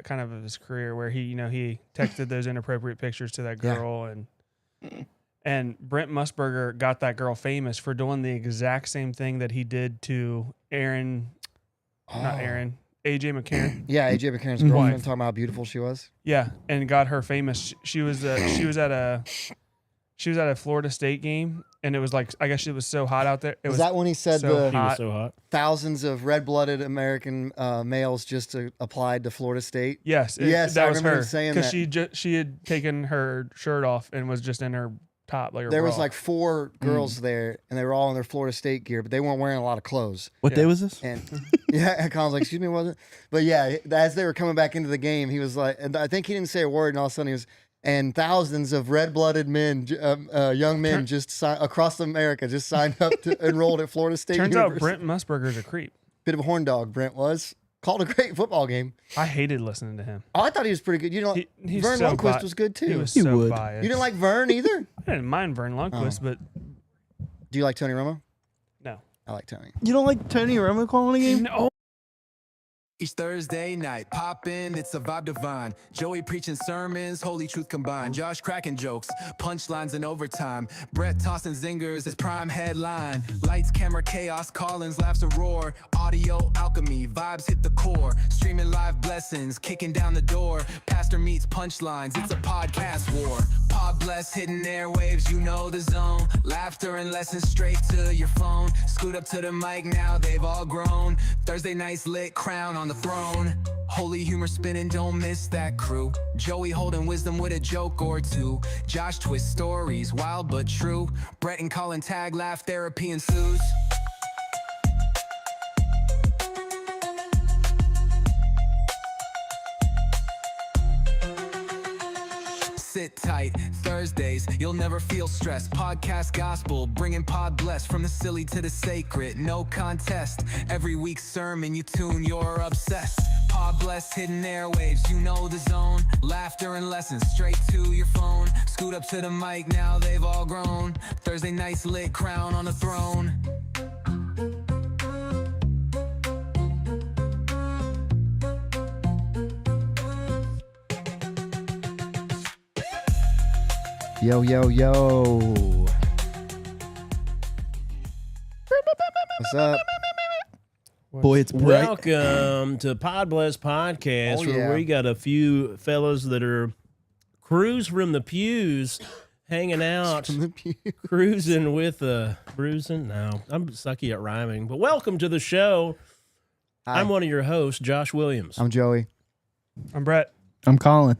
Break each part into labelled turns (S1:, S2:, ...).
S1: kind of his career where he texted those inappropriate pictures to that girl and Brent Musburger got that girl famous for doing the exact same thing that he did to AJ McCarron.
S2: Yeah, AJ McCarron's girlfriend, talking about how beautiful she was.
S1: Yeah, and got her famous. She was at a Florida State game, and it was like, I guess it was so hot out there.
S2: Was that when he said
S1: so
S2: the
S1: hot.
S3: so hot.
S2: thousands of red-blooded American males just applied to Florida State?
S1: Yes,
S2: Yes,
S1: that
S2: I
S1: was
S2: remember
S1: her
S2: him saying
S1: because she had taken her shirt off and was just in her top, like her
S2: There
S1: bra.
S2: was like 4 girls there, and they were all in their Florida State gear, but they weren't wearing a lot of clothes.
S4: What day was this?
S2: And yeah, Colin's like, excuse me, was it? But yeah, as they were coming back into the game, he was like, and I think he didn't say a word, and all of a sudden he was, and thousands of red-blooded men, young men, across America, just signed up to enrolled at Florida State.
S1: Turns
S2: University.
S1: out Brent Musburger's a creep.
S2: Bit of a horn dog, Brent was. Called a great football game.
S1: I hated listening to him.
S2: Oh, I thought he was pretty good. You know,
S1: He's
S2: Vern
S1: so
S2: Lundquist was good too.
S1: He was
S4: You
S1: so
S4: would.
S1: biased.
S2: You didn't like Vern either?
S1: I didn't mind Vern Lundquist, but
S2: Do you like Tony Romo?
S1: no.
S2: I like Tony.
S4: You don't like Tony Romo calling a game?
S1: No.
S5: Each Thursday night, poppin', it's a vibe divine. Joey preaching sermons, holy truth combined. Josh cracking jokes, punchlines in overtime. Brett tossing zingers, his prime headline. Lights, camera, chaos, Collins laughs a roar. Audio alchemy, vibes hit the core. Streaming live blessings, kicking down the door. Pastor meets punchlines, it's a podcast war. Pod bless, hitting airwaves, you know the zone. Laughter and lessons straight to your phone. Scoot up to the mic, now they've all grown. Thursday night's lit, crown on the throne. Holy humor spinning, don't miss that crew. Joey holding wisdom with a joke or two. Josh twist stories, wild but true. Brett and Colin tag, laugh, therapy ensues. Sit tight, Thursdays, you'll never feel stressed. Podcast gospel, bringing pod bless from the silly to the sacred, no contest. Every week's sermon, you tune, you're obsessed. Pod bless, hidden airwaves, you know the zone. Laughter and lessons, straight to your phone. Scoot up to the mic, now they've all grown. Thursday night's lit, crown on the throne.
S2: Yo, yo, yo. What's up?
S4: Boy, it's bright.
S3: Welcome to Pod Bless Podcast,
S2: Oh,
S3: where
S2: yeah.
S3: we got a few fellas that are crews from the pews hanging out, cruising with bruising. No, I'm sucky at rhyming, but welcome to the show.
S2: Hi.
S3: I'm one of your hosts, Josh Williams.
S2: I'm Joey.
S1: I'm Brett,
S4: I'm Colin.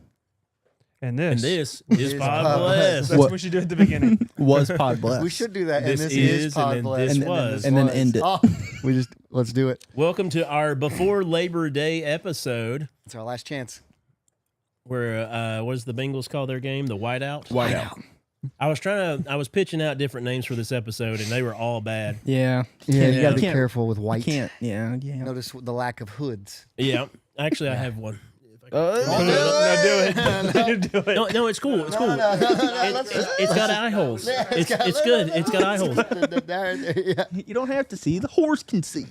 S1: and
S3: and
S1: this
S3: this is
S2: is
S3: Pod
S2: Pod
S3: Bless.
S1: that's
S4: What?
S1: what we should do at the beginning.
S4: Was Pod Bless.
S2: We should do that.
S3: This
S2: and this
S3: is,
S2: Pod
S3: and then
S2: Bless.
S3: this
S2: and
S3: was.
S2: this
S4: And then
S2: was.
S4: end it.
S2: Oh, let's do it.
S3: Welcome to our before Labor Day episode,
S2: It's our last chance.
S3: where what does the Bengals call their game? The Whiteout.
S4: Whiteout.
S3: I was pitching out different names for this episode, and they were all bad.
S4: Yeah.
S2: Yeah, you gotta be
S4: can't-
S2: careful with
S4: You
S2: white.
S4: can't. Yeah. Yeah.
S2: Notice the lack of hoods.
S3: Yeah, actually, I have one.
S1: No, do it. Do it.
S3: No, it's cool. It's cool.
S2: let's just-
S3: It's got eye holes.
S2: Yeah,
S3: It's good. It's got eye holes.
S2: Yeah.
S4: You don't have to see. The horse can see.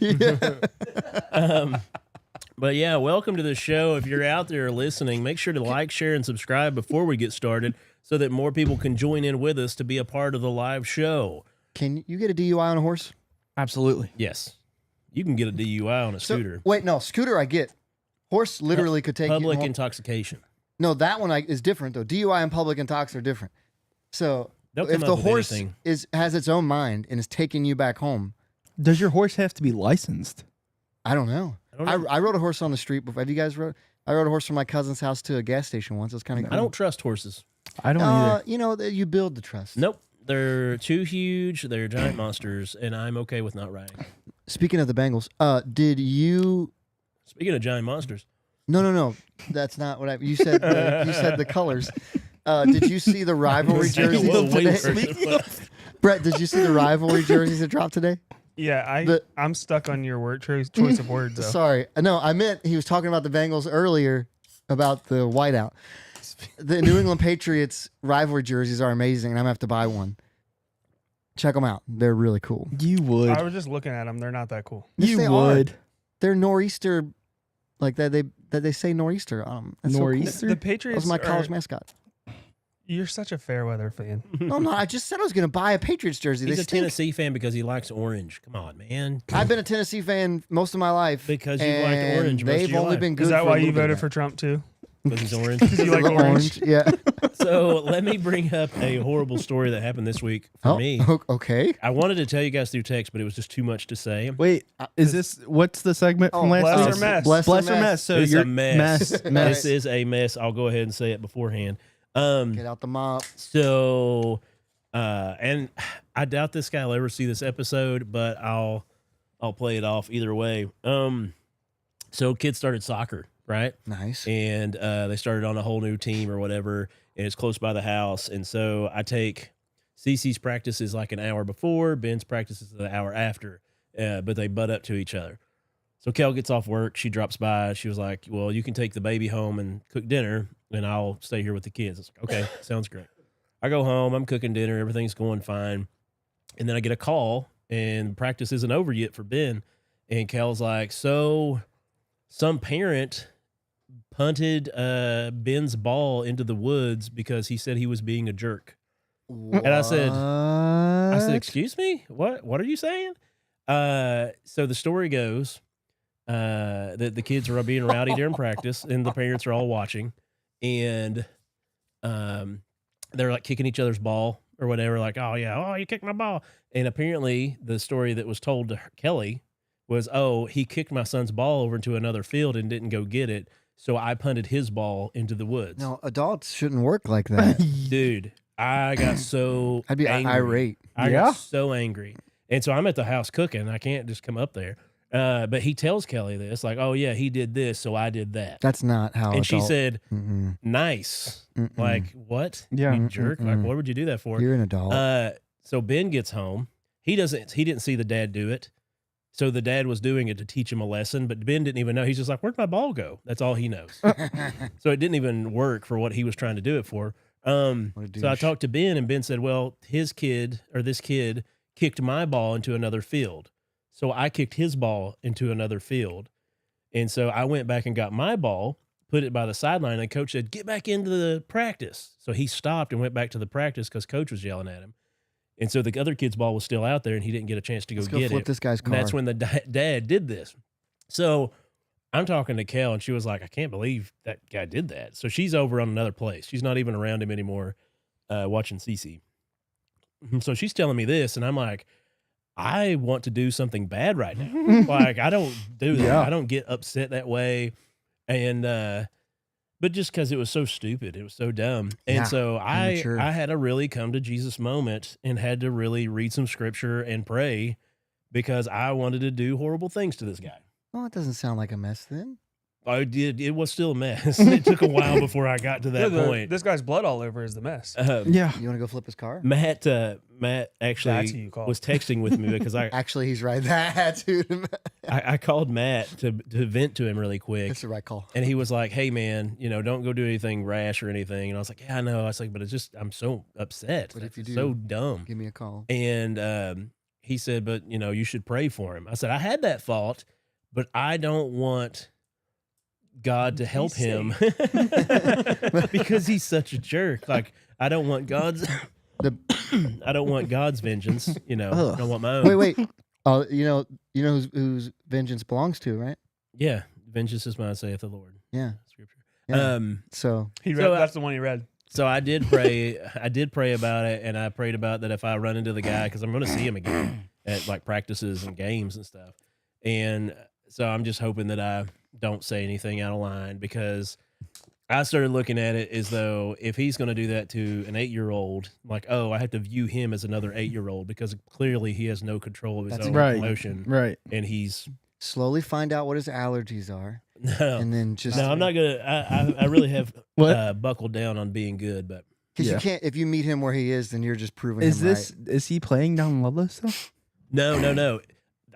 S3: But yeah, welcome to the show. If you're out there listening, make sure to like, share, and subscribe before we get started, so that more people can join in with us to be a part of the live show.
S2: Can you get a DUI on a horse?
S4: Absolutely.
S3: Yes, you can get a DUI on a
S2: So-
S3: scooter.
S2: Wait, no, scooter I get. Horse literally could take
S3: Public
S2: you.
S3: intoxication.
S2: No, that one is different though. DUI and public intox are different. So
S3: They'll
S2: if
S3: come
S2: the
S3: up with
S2: horse
S3: anything.
S2: has its own mind and is taking you back home,
S4: Does your horse have to be licensed?
S2: I don't know.
S3: I don't know.
S2: I rode a horse on the street before. Have you guys rode? I rode a horse from my cousin's house to a gas station once. It was kind of cool.
S3: I don't trust horses.
S4: I don't either.
S2: You know, you build the trust.
S3: Nope, they're too huge. They're giant monsters, and I'm okay with not riding.
S2: Speaking of the Bengals, did you?
S3: Speaking of giant monsters,
S2: No. That's not what you said. You said the colors. Did you see the rivalry jerseys
S3: Whoa, wait,
S2: today? Brett, did you see the rivalry jerseys that dropped today?
S1: Yeah, I'm stuck on your word choice of words though.
S2: Sorry. No, I meant he was talking about the Bengals earlier about the whiteout. The New England Patriots rivalry jerseys are amazing, and I'm going to have to buy one. Check them out. They're really cool.
S4: You would.
S1: I was just looking at them. They're not that cool.
S2: Yes,
S4: You
S2: they
S4: would.
S2: Are. They're nor'easter like that they say nor'easter on them. That's so cool.
S4: Nor'easter?
S1: The
S2: That
S1: Patriots
S2: was my college
S1: are-
S2: mascot.
S1: You're such a fair weather fan.
S2: No, I'm not. I just said I was going to buy a Patriots jersey.
S3: He's
S2: They
S3: a
S2: stink.
S3: Tennessee fan because he likes orange. Come on, man.
S2: I've been a Tennessee fan most of my life.
S3: Because you liked
S2: and
S3: orange most of
S2: They've
S3: your
S2: only
S3: life.
S2: been good
S1: Is that
S2: for a
S1: why you
S2: little bit
S1: voted
S2: of
S1: for Trump too?
S3: Because he's orange.
S1: Because you
S2: that.
S1: like orange?
S2: Yeah.
S3: So let me bring up a horrible story that happened this week for me.
S2: Okay.
S3: I wanted to tell you guys through text, but it was just too much to say.
S4: Wait, is this what's the segment from last
S1: Bless
S4: week?
S1: or mess?
S2: Bless
S4: Bless
S2: or
S4: or
S2: mess.
S4: mess. So
S3: It's
S4: you're
S3: a mess.
S4: mess.
S3: This is a mess. I'll go ahead and say it beforehand.
S2: Get out the mop.
S3: So, and I doubt this guy will ever see this episode, but I'll play it off either way. So kids started soccer, right?
S2: Nice.
S3: And they started on a whole new team or whatever, and it's close by the house. And so I take Cece's practices like an hour before, Ben's practices an hour after, but they butt up to each other. So Kel gets off work. She drops by. She was like, well, you can take the baby home and cook dinner, and I'll stay here with the kids. I was like, okay, sounds great. I go home. I'm cooking dinner. Everything's going fine. And then I get a call, and practice isn't over yet for Ben. And Kel's like, so some parent punted Ben's ball into the woods because he said he was being a jerk.
S2: And
S3: I said, excuse me? What are you saying? So the story goes that the kids are being rowdy during practice, and the parents are all watching, and they're like kicking each other's ball or whatever, like, oh yeah, oh, you kicked my ball. And apparently the story that was told to Kelly was, oh, he kicked my son's ball over into another field and didn't go get it, so I punted his ball into the woods.
S2: No, adults shouldn't work like that.
S3: Dude, I got so
S2: I'd be
S3: angry.
S2: irate.
S3: I
S4: Yeah.
S3: got so angry. And so I'm at the house cooking. I can't just come up there. But he tells Kelly this, like, oh, yeah, he did this, so I did that.
S2: That's not how.
S3: And she
S2: adult-
S3: said,
S2: Mm-mm.
S3: nice.
S2: Mm-mm.
S3: Like, what?
S4: Yeah.
S3: You jerk. Like, what would you do that for?
S2: You're an adult.
S3: So Ben gets home. He didn't see the dad do it. So the dad was doing it to teach him a lesson, but Ben didn't even know. He's just like, where'd my ball go? That's all he knows. So it didn't even work for what he was trying to do it for. So I
S2: douche.
S3: talked to Ben, and Ben said, well, this kid kicked my ball into another field. So I kicked his ball into another field. And so I went back and got my ball, put it by the sideline, and coach said, get back into the practice. So he stopped and went back to the practice because coach was yelling at him. And so the other kid's ball was still out there, and he didn't get a chance to go
S2: Let's go
S3: get
S2: flip
S3: it.
S2: this guy's
S3: And
S2: car.
S3: that's when the dad did this. So I'm talking to Kel, and she was like, I can't believe that guy did that. So she's over on another place. She's not even around him anymore, watching Cece. So she's telling me this, and I'm like, I want to do something bad right now. Like, I don't do that.
S4: Yeah.
S3: I don't get upset that way. And, but just because it was so stupid, it was so dumb. And
S2: Yeah,
S3: so
S2: immature.
S3: I had to really come to Jesus moment and had to really read some scripture and pray because I wanted to do horrible things to this guy.
S2: Well, it doesn't sound like a mess then.
S3: I did. It was still a mess. It took a while before I got to that point.
S1: This guy's blood all over is the mess.
S4: Yeah.
S2: You want to go flip his car?
S3: Matt
S1: That's who
S3: actually
S1: you call.
S3: was texting with me because
S2: Actually, he's right. That dude.
S3: I called Matt to vent to him really quick.
S2: That's the right call.
S3: And he was like, hey, man, don't go do anything rash or anything. And I was like, yeah, I know. I was like, but it's just, I'm so upset.
S2: But if you
S3: That's
S2: do,
S3: so dumb.
S2: Give me a call.
S3: And he said, but, you should pray for him. I said, I had that thought, but I don't want God to help him because he's such a jerk. Like, I don't want God's I don't want God's vengeance, I don't want my own.
S2: Wait. Oh, you know whose vengeance belongs to, right?
S3: Yeah, vengeance is mine, saith the Lord.
S2: Yeah.
S3: Scripture.
S2: Yeah. So
S1: He read,
S3: So,
S1: that's the one he read.
S3: So I did pray. I did pray about it, and I prayed about that if I run into the guy, because I'm going to see him again at like practices and games and stuff. And so I'm just hoping that I don't say anything out of line, because I started looking at it as though if he's going to do that to an 8-year-old, like, oh, I have to view him as another 8-year-old because clearly he has no control of his
S2: That's
S3: own
S4: right.
S3: emotion,
S4: Right.
S3: and he's
S2: slowly find out what his allergies are,
S3: no.
S2: and then just
S3: No, I'm not gonna. I really have
S4: What?
S3: buckled down on being good, but
S2: because
S4: Yeah.
S2: you can't. If you meet him where he is, then you're just proving
S4: Is
S2: him
S4: this
S2: right.
S4: is he playing down Ludlow still?
S3: no.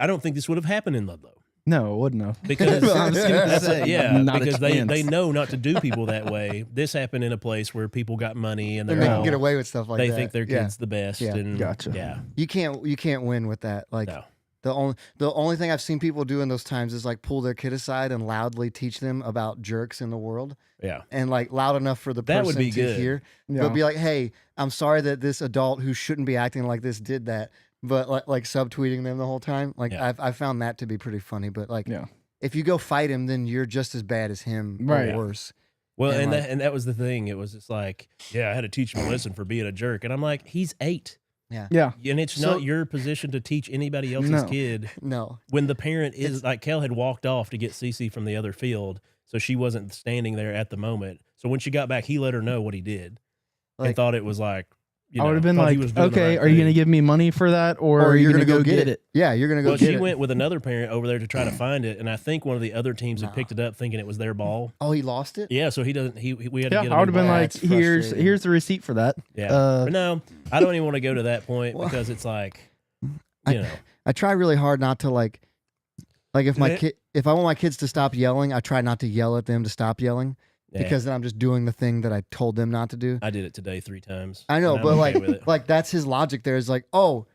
S3: I don't think this would have happened in Ludlow.
S4: No, it wouldn't have.
S3: Because
S4: I was gonna
S3: that's
S4: say,
S3: yeah,
S4: not a
S3: because
S4: chance.
S3: they know not to do people that way. This happened in a place where people got money and
S2: They
S3: they're
S2: make
S3: all,
S2: him get away with stuff like
S3: they
S2: that.
S3: think their
S2: Yeah.
S3: kid's the best.
S2: Yeah.
S3: And
S4: Gotcha.
S3: Yeah,
S2: You can't win with that. Like
S3: no.
S2: The only thing I've seen people do in those times is like pull their kid aside and loudly teach them about jerks in the world,
S3: Yeah.
S2: and like loud enough for the
S3: That would
S2: person
S3: be
S2: to
S3: good.
S2: hear.
S4: Yeah.
S2: But be like, hey, I'm sorry that this adult who shouldn't be acting like this did that. But like subtweeting them the whole time. Like
S3: Yeah.
S2: I found that to be pretty funny. But like
S4: Yeah.
S2: if you go fight him, then you're just as bad as him
S4: Right.
S2: or worse.
S3: Well,
S2: And like-
S3: and that was the thing. It was just like, yeah, I had to teach him a lesson for being a jerk, and I'm like, he's 8,
S4: Yeah.
S3: and it's
S2: So-
S3: not your position to teach anybody else's
S4: No.
S3: kid
S2: No.
S3: when the parent is like Kel had walked off to get Cece from the other field, so she wasn't standing there at the moment. So when she got back, he let her know what he did, and
S2: Like-
S3: thought it was like, you
S4: I
S3: know,
S4: would have been
S3: thought he
S4: like,
S3: was doing the
S4: okay,
S3: right
S4: are you going to
S3: thing.
S4: give me money for that, or are you
S2: you're
S4: going to
S2: gonna
S4: go get it?
S2: Yeah, you're gonna go
S3: Well,
S2: get
S3: she
S2: it.
S3: went with another parent over there to try to find it, and I think one of the other teams had
S2: Nah.
S3: picked it up thinking it was their ball.
S2: Oh, he lost it?
S3: Yeah, so he doesn't. We had to
S4: Yeah,
S3: get.
S4: I would have been
S2: ball.
S4: like,
S2: That's
S4: here's
S2: frustrating.
S4: the receipt for that.
S3: Yeah,
S4: Uh,
S3: but no, I don't even want to go to that point
S2: Well,
S3: because it's like,
S2: I-
S3: you know,
S2: I try really hard not to like if my
S1: Lit-
S2: kid if I want my kids to stop yelling, I try not to yell at them to stop yelling
S3: yeah,
S2: because then I'm just doing the thing that I told them not to do.
S3: I did it today 3 times.
S2: I know,
S3: and I'm
S2: but
S3: okay with it.
S2: like that's his logic there is like, oh,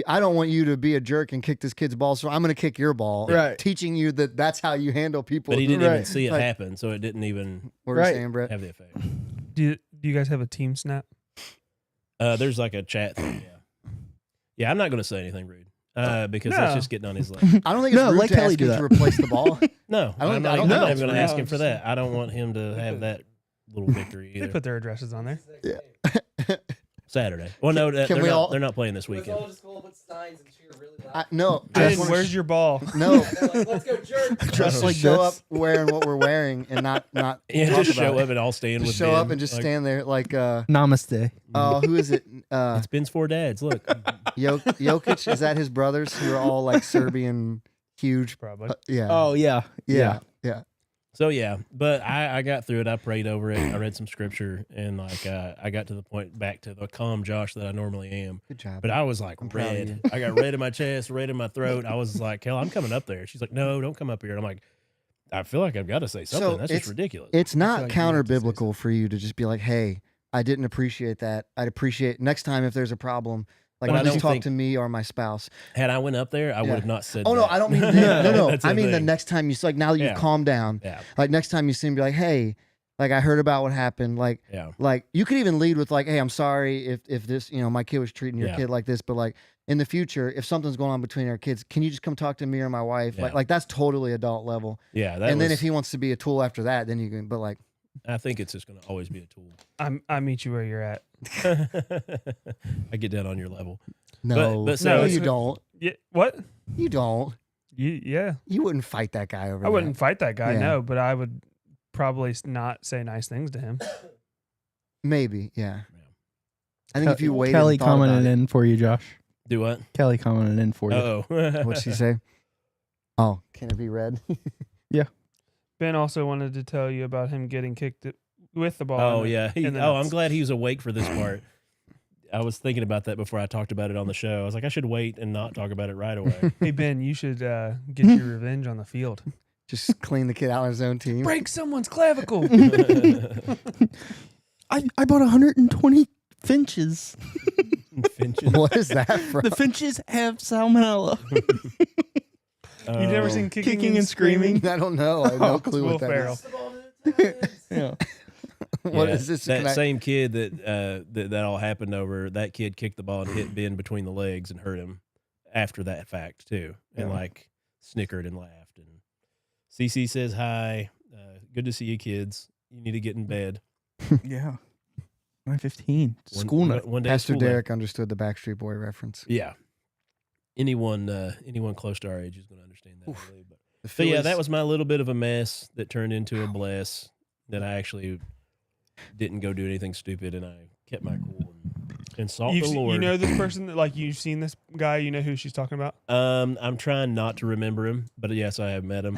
S2: I don't want you to be a jerk and kick this kid's ball, so I'm going to kick your ball.
S4: Right.
S2: Teaching you that that's how you handle people.
S3: But he didn't
S4: Right.
S3: even see it
S2: Like-
S3: happen, so it didn't even
S2: What were you
S4: Right.
S2: saying, Brett?
S3: have the effect.
S1: Do you guys have a team snap?
S3: There's like a chat thing. Yeah, I'm not going to say anything rude because
S1: No.
S3: that's just getting on his leg.
S2: I don't think it's
S4: No,
S2: rude
S4: let
S2: to
S4: Kelly
S2: ask
S4: do
S2: you
S4: that.
S2: to replace the ball.
S3: No,
S2: I don't-
S3: I'm not,
S2: I don't
S3: I'm not
S2: know.
S3: even going to
S1: No,
S3: ask him
S1: I'm
S3: for
S1: just-
S3: that. I don't want him to have that little victory
S1: They
S3: either.
S1: put their addresses on there.
S3: Saturday. Well, no,
S2: Can
S3: they're
S2: we
S3: not,
S2: all-
S3: they're not playing this weekend.
S2: No,
S1: I
S2: just
S1: didn't,
S2: wanna
S1: where's your ball?
S2: no.
S4: Let's go, jerk.
S2: Just
S4: Just like
S2: show up
S4: this.
S2: wearing what we're wearing and not
S3: Yeah,
S2: talk
S3: just
S2: about
S3: show
S2: it.
S3: up and I'll stand
S2: Just
S3: with
S2: show
S3: Ben.
S2: up and just
S3: Like,
S2: stand there like
S4: Namaste.
S2: who is it?
S3: It's Ben's 4 dads. Look,
S2: Jokic, is that his brothers who are all like Serbian huge?
S1: Probably.
S2: Yeah.
S4: Oh yeah,
S2: yeah.
S3: so yeah, but I got through it. I prayed over it. I read some scripture, and like I got to the point back to the calm Josh that I normally am.
S2: Good job.
S3: But I was like
S2: I'm proud of
S3: red. I got red in my chest, red in my throat. I was like, "Hell, I'm coming up there." She's like, "No, don't come up here." And I'm like, "I feel like I've got to say something.
S2: So
S3: That's just ridiculous."
S2: It's not
S1: like you have
S2: counter
S1: to say
S2: biblical for you to just be like, "Hey, I didn't appreciate that. I'd appreciate next time if there's a problem, like
S3: But I
S2: just
S3: don't
S2: talk
S3: think-
S2: to me or my spouse."
S3: Had I went up there, I
S2: Yeah.
S3: would have not said.
S2: Oh no,
S3: that.
S2: I don't mean no.
S3: That's
S2: I
S3: the
S2: mean the
S3: thing.
S2: next time you like now that you've
S3: Yeah.
S2: calmed down,
S3: Yeah,
S2: like next time you see him, be like, "Hey, like I heard about what happened.
S3: yeah,
S2: Like you could even lead with like, "Hey, I'm sorry if this, my kid was treating your
S3: Yeah.
S2: kid like this, but like in the future, if something's going on between our kids, can you just come talk to me or my wife?"
S3: Yeah.
S2: Like that's totally adult level.
S3: yeah.
S2: And then if he wants to be a tool after that, then you can. But like,
S3: I think it's just going to always be a tool.
S1: I meet you where you're at.
S3: I get down on your level.
S2: no,
S3: but so
S2: no,
S3: it's-
S2: you don't.
S1: Yeah. What?
S2: You don't.
S1: Yeah.
S2: You wouldn't fight that guy over.
S1: I wouldn't fight that guy,
S2: Yeah.
S1: no, but I would probably not say nice things to him.
S2: Maybe, yeah.
S3: Yeah.
S2: I think if you waited,
S4: Kelly
S2: and thought about
S4: commented
S2: it,
S4: in for you, Josh.
S3: Do what?
S4: Kelly commented in for you.
S3: Oh,
S2: what'd she say? Oh, can it be read?
S1: Ben also wanted to tell you about him getting kicked with the ball.
S3: Oh
S1: in the-
S3: yeah.
S1: in the
S3: I'm
S1: nuts.
S3: glad he was awake for this part. I was thinking about that before I talked about it on the show. I was like, I should wait and not talk about it right away.
S1: Hey Ben, you should get your revenge on the field.
S2: Just clean the kid out on his own team.
S1: Break someone's clavicle.
S4: I bought 120 finches.
S3: Finches.
S2: What is that from?
S4: The finches have salmonella.
S1: You've never
S3: Oh.
S1: seen
S4: Kicking and screaming.
S2: I don't know. I have no clue
S1: Will
S2: what that
S1: Ferrell.
S2: is.
S4: Yeah.
S2: What
S3: Yeah,
S2: is this?
S3: That
S2: Can I-
S3: same kid that all happened over. That kid kicked the ball and hit Ben between the legs and hurt him after that fact too, and
S2: Yeah.
S3: like snickered and laughed. And CC says hi. Good to see you, kids. You need to get in bed.
S4: Yeah. 9:15.
S3: One-
S4: School night.
S3: One day.
S2: Pastor
S3: school night.
S2: Derek understood the Backstreet Boy reference.
S3: Yeah. Anyone close to our age is going to understand that. I
S2: Oof.
S3: believe. But
S2: The
S3: so yeah,
S2: Phillies-
S3: that was my little bit of a mess that turned into a bless. That I actually didn't go do anything stupid, and I kept my cool and sought
S1: You've
S3: the
S1: se-
S3: Lord.
S1: you know this person that like you've seen this guy. You know who she's talking about.
S3: I'm trying not to remember him, but yes, I have met him.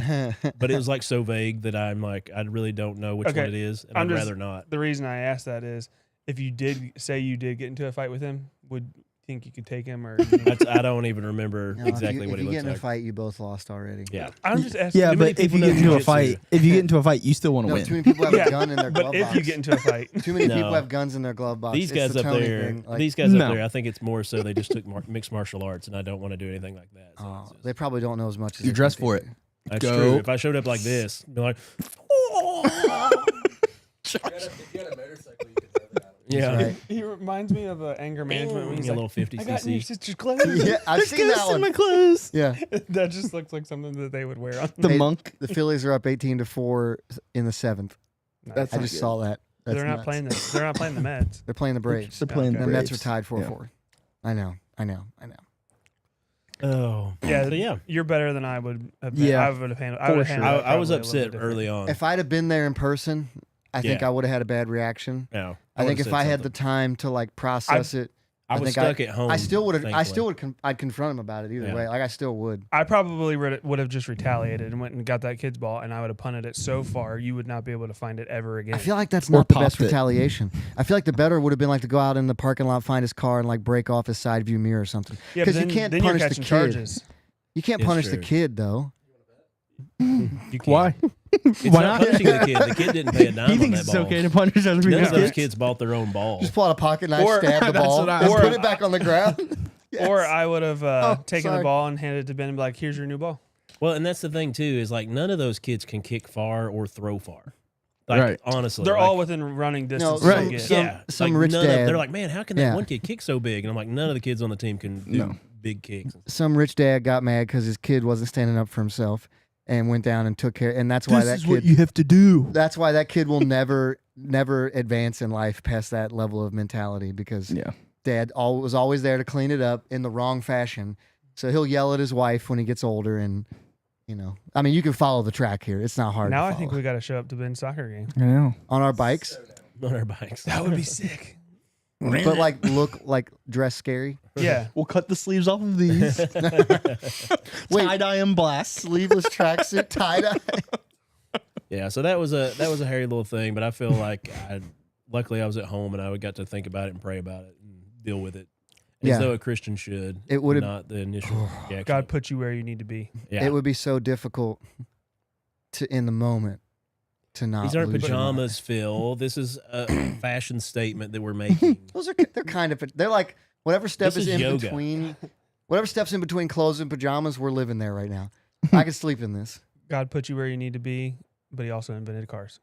S3: But it was like so vague that I'm like, I really don't know which
S1: Okay,
S3: one it is, and
S1: I'm
S3: I'd
S1: just-
S3: rather not.
S1: The reason I asked that is if you did say you did get into a fight with him, would you think you could take him, or
S3: I don't even remember
S2: No,
S3: exactly
S2: if
S3: what
S2: you
S3: he
S2: get
S3: looks
S2: in a
S3: like.
S2: fight, you both lost already.
S3: Yeah.
S1: I'm just asking.
S4: Yeah,
S3: Too many
S4: but if
S3: people
S4: you
S3: know
S4: get into a
S3: jujitsu.
S4: fight, you still want to
S2: No,
S4: win.
S2: too many people have a gun in their glove
S1: but if
S2: box.
S1: you get into a fight,
S2: Too many
S3: No.
S2: people have guns in their glove box.
S3: These
S2: It's
S3: guys
S2: the
S3: up
S2: Tony
S3: there,
S2: thing. Like,
S3: these guys
S4: No.
S3: up there, I think it's more so they just took mixed martial arts, and I don't want to do anything like that. So
S2: oh,
S3: it's just-
S2: they probably don't know as much as
S4: You
S2: they
S4: dress
S2: think
S4: for
S2: they
S4: it.
S2: do.
S3: that's
S4: Go.
S3: true. If I showed up like this, be like, yeah,
S2: Right.
S1: he reminds me of anger management. When he's
S3: a
S1: like,
S3: little 50
S1: I got in your
S3: cc.
S1: sister's clothes.
S2: Yeah, I've seen that
S4: in my
S2: one.
S4: clothes.
S2: Yeah,
S1: That just looks like something that they would wear on.
S4: The
S2: Hey,
S4: monk.
S2: the Phillies are up 18-4 in the 7th.
S4: That's
S2: I
S4: not
S2: just
S4: good.
S2: saw that. That's
S1: They're not
S2: nuts.
S1: playing the. They're not playing the Mets.
S2: They're playing the Braves.
S4: They're playing
S1: Okay.
S2: The
S4: the
S2: Mets are
S4: Braves.
S2: tied 4-4.
S4: Yeah.
S2: I know.
S3: Oh,
S1: Yeah,
S3: So yeah,
S1: You're better than I would have been.
S4: Yeah,
S1: I would have handled. I
S4: for
S1: would have
S4: sure.
S1: handled.
S3: I was
S1: probably a little
S3: upset
S1: bit
S3: early on.
S2: If I'd have been there in person, I think
S3: Yeah.
S2: I would have had a bad reaction.
S3: No,
S2: I think
S3: would've
S2: if
S3: said
S2: I had the
S3: something.
S2: time to like process it,
S3: I was
S2: think
S3: stuck at home.
S2: I still would have. I
S3: thankfully.
S2: still would. I'd confront him about it either
S3: Yeah.
S2: way. Like I still would.
S1: I probably would have just retaliated and went and got that kid's ball, and I would have punted it so far you would not be able to find it ever again.
S2: I feel like that's
S4: Or
S2: not the best
S4: popped it.
S2: retaliation. I feel like the better would have been like to go out in the parking lot, find his car, and like break off his side view mirror or something.
S1: yeah, but
S2: Because you
S1: then,
S2: can't
S1: then you're
S2: punish the
S1: catching
S2: kid.
S1: charges.
S2: You can't
S3: It's
S2: punish the
S3: true.
S2: kid though.
S3: You can't.
S4: Why?
S3: It's
S4: Why
S3: not
S4: not?
S3: punishing the kid. The kid didn't pay a dime
S4: He
S3: on
S4: thinks
S3: that
S4: it's
S3: ball.
S4: okay to punish other
S3: None
S4: people's
S3: of those
S4: kids.
S3: kids bought their own ball.
S2: Just pull out a pocket knife,
S1: Or-
S2: stab the
S4: That's
S2: ball,
S4: what I-
S2: and
S1: or-
S2: put it back on the ground. Yes.
S1: Or I would have taken
S2: sorry.
S1: the ball and handed it to Ben and be like, "Here's your new ball."
S3: Well, and that's the thing too is like none of those kids can kick far or throw far. Like,
S4: Right.
S3: honestly,
S1: They're
S3: like,
S1: all within running distance.
S2: some-
S1: to
S4: Right.
S1: get.
S2: some
S3: like,
S2: rich
S3: none of-
S2: dad-
S3: they're like, man, how can that
S2: Yeah.
S3: one kid kick so big? And I'm like, none of the kids on the team can do
S4: No.
S3: big kicks.
S2: Some rich dad got mad because his kid wasn't standing up for himself and went down and took care. And that's why
S4: This
S2: that
S4: is
S2: kid.
S4: what you have to do.
S2: That's why that kid will never advance in life past that level of mentality because
S4: Yeah.
S2: dad was always there to clean it up in the wrong fashion. So he'll yell at his wife when he gets older, and I mean, you can follow the track here. It's not hard.
S1: Now
S2: to
S1: I think
S2: follow.
S1: we got to show up to Ben's soccer game.
S4: I know.
S2: on our bikes,
S3: On our bikes.
S1: That would be sick.
S2: but like look like dress scary.
S1: Yeah.
S4: We'll cut the sleeves off of these.
S2: Wait.
S4: Tie dye and blast.
S2: Sleeveless tracksuit, tie dye.
S3: Yeah, so that was a hairy little thing, but I feel like luckily I was at home and I got to think about it and pray about it and deal with it.
S2: Yeah.
S3: As though a Christian should.
S2: It would've-
S3: not the initial reaction.
S1: God put you where you need to be.
S3: yeah.
S2: It would be so difficult to in the moment to not.
S3: These aren't
S2: lose your mind.
S3: pajamas, Phil. This is a fashion statement that we're making.
S2: They're kind of they're like whatever step
S3: This
S2: is
S3: is
S2: in
S3: yoga.
S2: between. Whatever steps in between clothes and pajamas, we're living there right now. I could sleep in this.
S1: God put you where you need to be, but He also invented cars.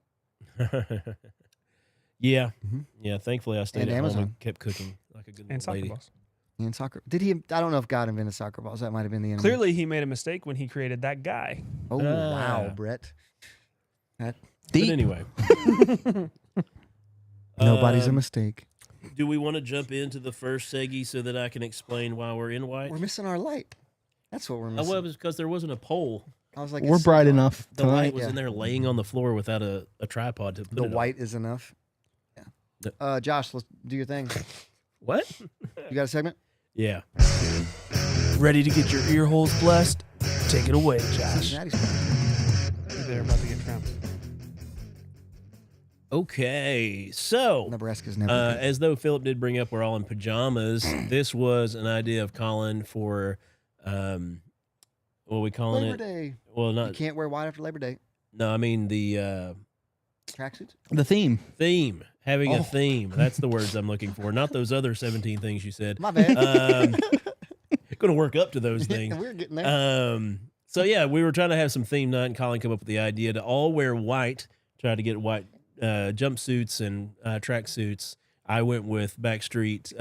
S3: Yeah.
S2: Mhm.
S3: Yeah. Thankfully, I stayed
S2: And
S3: at home
S2: Amazon.
S3: and kept cooking like a good
S1: And
S3: little
S1: soccer
S3: lady.
S1: balls.
S2: And soccer. Did he? I don't know if God invented soccer balls. That might have been the enemy.
S1: Clearly, He made a mistake when He created that guy.
S2: Oh wow,
S3: Ah.
S2: Brett.
S3: But
S4: Deep.
S3: anyway.
S2: Nobody's a
S3: Um,
S2: mistake.
S3: Do we want to jump into the first seggy so that I can explain why we're in white?
S2: We're missing our light. That's what we're
S3: Oh,
S2: missing.
S3: well, it was because there wasn't a pole.
S2: I was like,
S4: We're
S2: it's
S4: bright
S2: so-
S4: enough
S3: The light
S4: tonight.
S3: was
S2: Yeah.
S3: in there laying on the floor without a tripod to put
S2: The
S3: it on.
S2: white is enough. Yeah. Josh, let's do your thing.
S3: What?
S2: You got a segment?
S3: Yeah.
S1: Ready to get your ear holes blessed? Take it away, Josh.
S2: Cincinnati's playing.
S1: They're about to get trounced.
S3: Okay. So,
S2: Nebraska's never. good.
S3: as though Philip did bring up we're all in pajamas, this was an idea of Colin for, what are we calling
S2: Labor
S3: it?
S2: Day.
S3: Well,
S2: You
S3: not,
S2: can't wear white after Labor Day.
S3: no, I mean the
S2: Tracksuits.
S4: The theme.
S3: theme. Having a
S2: Oh.
S3: theme. That's the words I'm looking for. Not those other 17 things you said.
S2: My bad.
S3: Going to work up to those things.
S2: We're getting there.
S3: So yeah, we were trying to have some theme night, and Colin came up with the idea to all wear white. Try to get white jumpsuits and tracksuits. I went with Backstreet,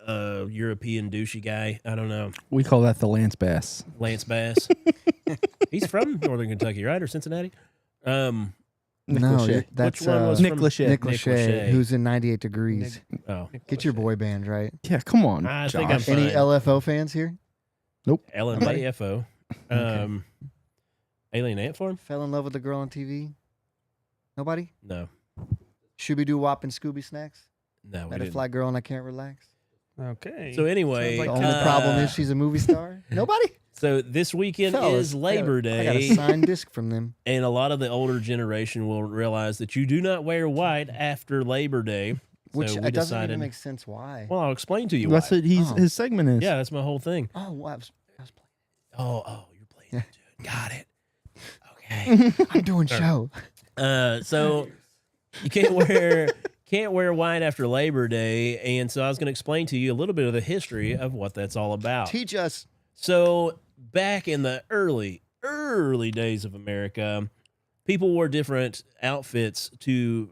S3: European douchey guy. I don't know,
S4: We call that the Lance Bass.
S3: Lance Bass. He's from Northern Kentucky, right, or Cincinnati?
S4: Nick
S2: no,
S4: Lachey.
S2: that's
S3: Which one was
S4: Nick
S3: from-
S4: Lachey.
S2: Nick
S3: Nick
S2: Lachey,
S3: Lachey.
S2: who's in 98 Degrees.
S3: Oh,
S2: Get your boy band right.
S4: Yeah, come on,
S3: I
S4: Josh.
S3: think I'm fine.
S2: Any LFO fans here?
S3: LMAFO. Alien Ant Farm?
S2: Fell in love with the girl on TV? Nobody?
S3: No,
S2: Shooby Doo Wop and Scooby Snacks?
S3: no, we
S2: Met a
S3: didn't.
S2: fly girl and I can't relax.
S1: Okay.
S3: So anyway,
S1: Sounds
S2: The
S1: like
S2: only problem is she's a movie star. Nobody?
S3: so this weekend
S2: Fellas,
S3: is Labor
S2: I got a
S3: Day.
S2: signed disc from them.
S3: And a lot of the older generation will realize that you do not wear white after Labor Day.
S2: Which
S3: So
S2: it
S3: we
S2: doesn't
S3: decided.
S2: even make sense why.
S3: Well, I'll explain to you.
S4: That's
S3: why.
S4: what his segment is.
S3: Yeah, that's my whole thing.
S2: Oh, wow. I was
S3: Oh, you're playing. It. Got it. Okay.
S2: I'm doing show.
S3: So you can't wear white after Labor Day, and so I was going to explain to you a little bit of the history of what that's all about.
S2: Teach us.
S3: So back in the early days of America, people wore different outfits to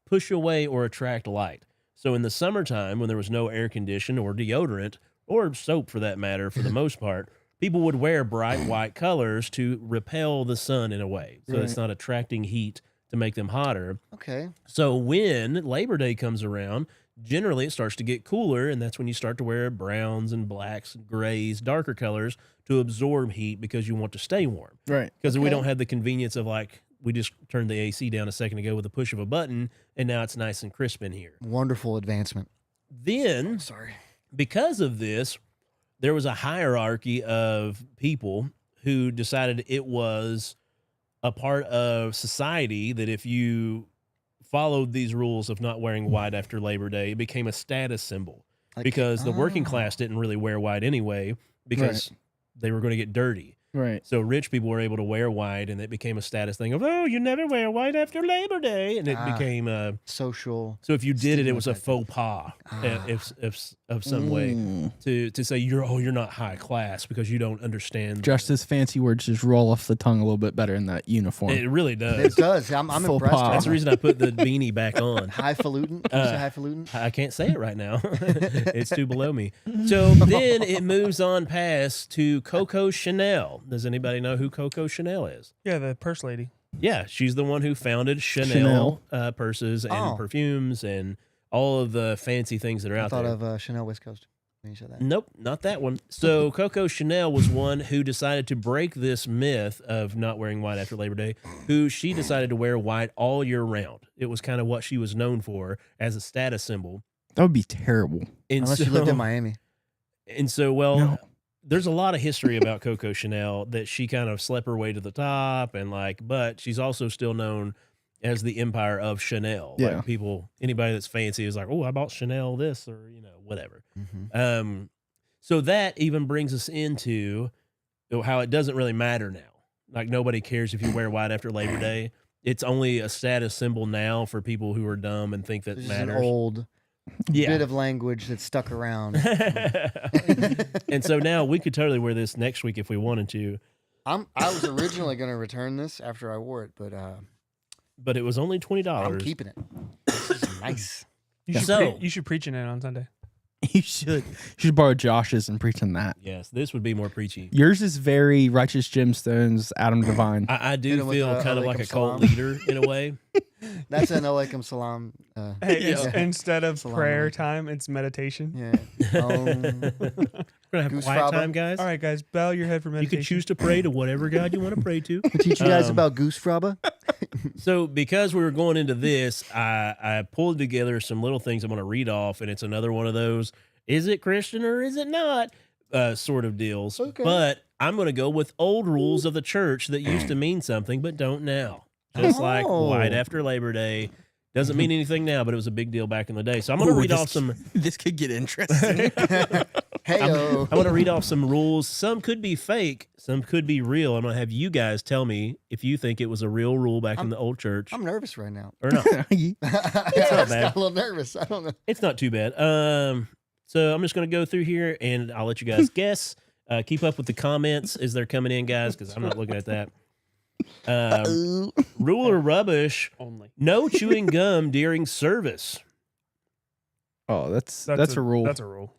S3: push away or attract light. So in the summertime, when there was no air condition or deodorant or soap for that matter, for the most part, people would wear bright white colors to repel the sun in a way. So it's not attracting heat to make them hotter.
S2: Okay.
S3: So when Labor Day comes around, generally it starts to get cooler, and that's when you start to wear browns and blacks and grays, darker colors to absorb heat because you want to stay warm.
S4: Right.
S3: Because we
S2: Okay.
S3: don't have the convenience of like, we just turned the AC down a second ago with a push of a button, and now it's nice and crisp in here.
S2: Wonderful advancement.
S3: Then,
S2: Sorry.
S3: because of this, there was a hierarchy of people who decided it was a part of society that if you followed these rules of not wearing white after Labor Day, it became a status symbol
S2: Like,
S3: because the working
S2: oh.
S3: class didn't really wear white anyway because they were going to get dirty.
S4: Right.
S3: So rich people were able to wear white, and it became a status thing of, oh, you never wear white after Labor Day. And it became
S2: Social.
S3: so if you did it, it was a
S2: Stigmatized.
S3: faux pas
S2: Ah.
S3: if of some way to say you're not high class because you don't understand.
S4: Justice fancy words just roll off the tongue a little bit better in that uniform.
S3: It really
S2: It
S3: does.
S2: does. I'm
S4: Faux
S2: impressed.
S4: pas.
S2: right
S3: That's the
S2: now.
S3: reason I put the beanie back on.
S2: Highfalutin. Can you say highfalutin?
S3: I can't say it right now. It's too below me. So then it moves on past to Coco Chanel. Does anybody know who Coco Chanel is?
S1: Yeah, the purse lady.
S3: Yeah, she's the one who founded Chanel,
S4: Chanel.
S3: purses and
S2: Oh.
S3: perfumes and all of the fancy things that are
S2: I
S3: out
S2: thought
S3: there.
S2: of Chanel West Coast when you said that.
S3: Nope, not that one. So Coco Chanel was one who decided to break this myth of not wearing white after Labor Day, who she decided to wear white all year round. It was kind of what she was known for as a status symbol.
S4: That would be terrible.
S3: And
S2: Unless
S3: so,
S2: you lived in Miami.
S3: And so, well,
S4: No.
S3: there's a lot of history about Coco Chanel that she kind of slept her way to the top and but she's also still known as the empire of Chanel.
S4: Yeah.
S3: Like people, anybody that's fancy is like, oh, I bought Chanel this or, whatever.
S2: Mhm.
S3: So that even brings us into how it doesn't really matter now. Like nobody cares if you wear white after Labor Day. It's only a status symbol now for people who are dumb and think that
S2: This is an
S3: matters.
S2: old bit of language that's stuck around.
S3: And so now we could totally wear this next week if we wanted to,
S2: I was originally going to return this after I wore it, but
S3: but it was only
S2: I'm
S3: $20.
S2: keeping it. This is nice.
S1: You should,
S3: So-
S1: you should preach in it on Sunday.
S4: You should borrow Josh's and preach on that.
S3: Yes, this would be more preachy.
S4: Yours is very righteous gemstones, Adam Divine.
S3: I
S2: Hit
S3: do
S2: him with
S3: feel
S2: a
S3: kind of like a
S2: alaikum
S3: cult
S2: salam.
S3: leader in a way.
S2: That's an alaikum salam.
S1: Hey, it's-
S2: yeah.
S1: instead of
S2: Salam
S1: prayer
S2: alaikum.
S1: time, it's meditation.
S2: Yeah.
S3: We're gonna have
S2: Goose
S3: quiet
S2: Fraba.
S3: time, guys.
S1: All right, guys, bow your head for
S3: You
S1: meditation.
S3: can choose to pray to whatever God you want to pray to.
S2: Teach you guys
S3: Um,
S2: about goose fraba.
S3: So because we were going into this, I pulled together some little things I'm going to read off, and it's another one of those, is it Christian or is it not sort of deals.
S2: Okay.
S3: But I'm going to go with old rules of the church that used to mean something but don't now. Just like
S2: Oh.
S3: white after Labor Day. Doesn't mean anything now, but it was a big deal back in the day. So I'm going to read off some...
S4: This could get interesting.
S2: Hey,
S3: I'm going to read off some rules. Some could be fake. Some could be real. I'm going to have you guys tell me if you think it was a real rule back in the old church
S2: I'm nervous right now.
S3: or not.
S2: I'm
S3: not bad.
S2: a little nervous. I don't know.
S3: It's not too bad. So I'm just going to go through here and I'll let you guys guess. Keep up with the comments as they're coming in, guys, because I'm not looking at that. Rule or rubbish:
S1: only.
S3: no chewing gum during service.
S4: Oh, that's a rule.
S1: That's a rule.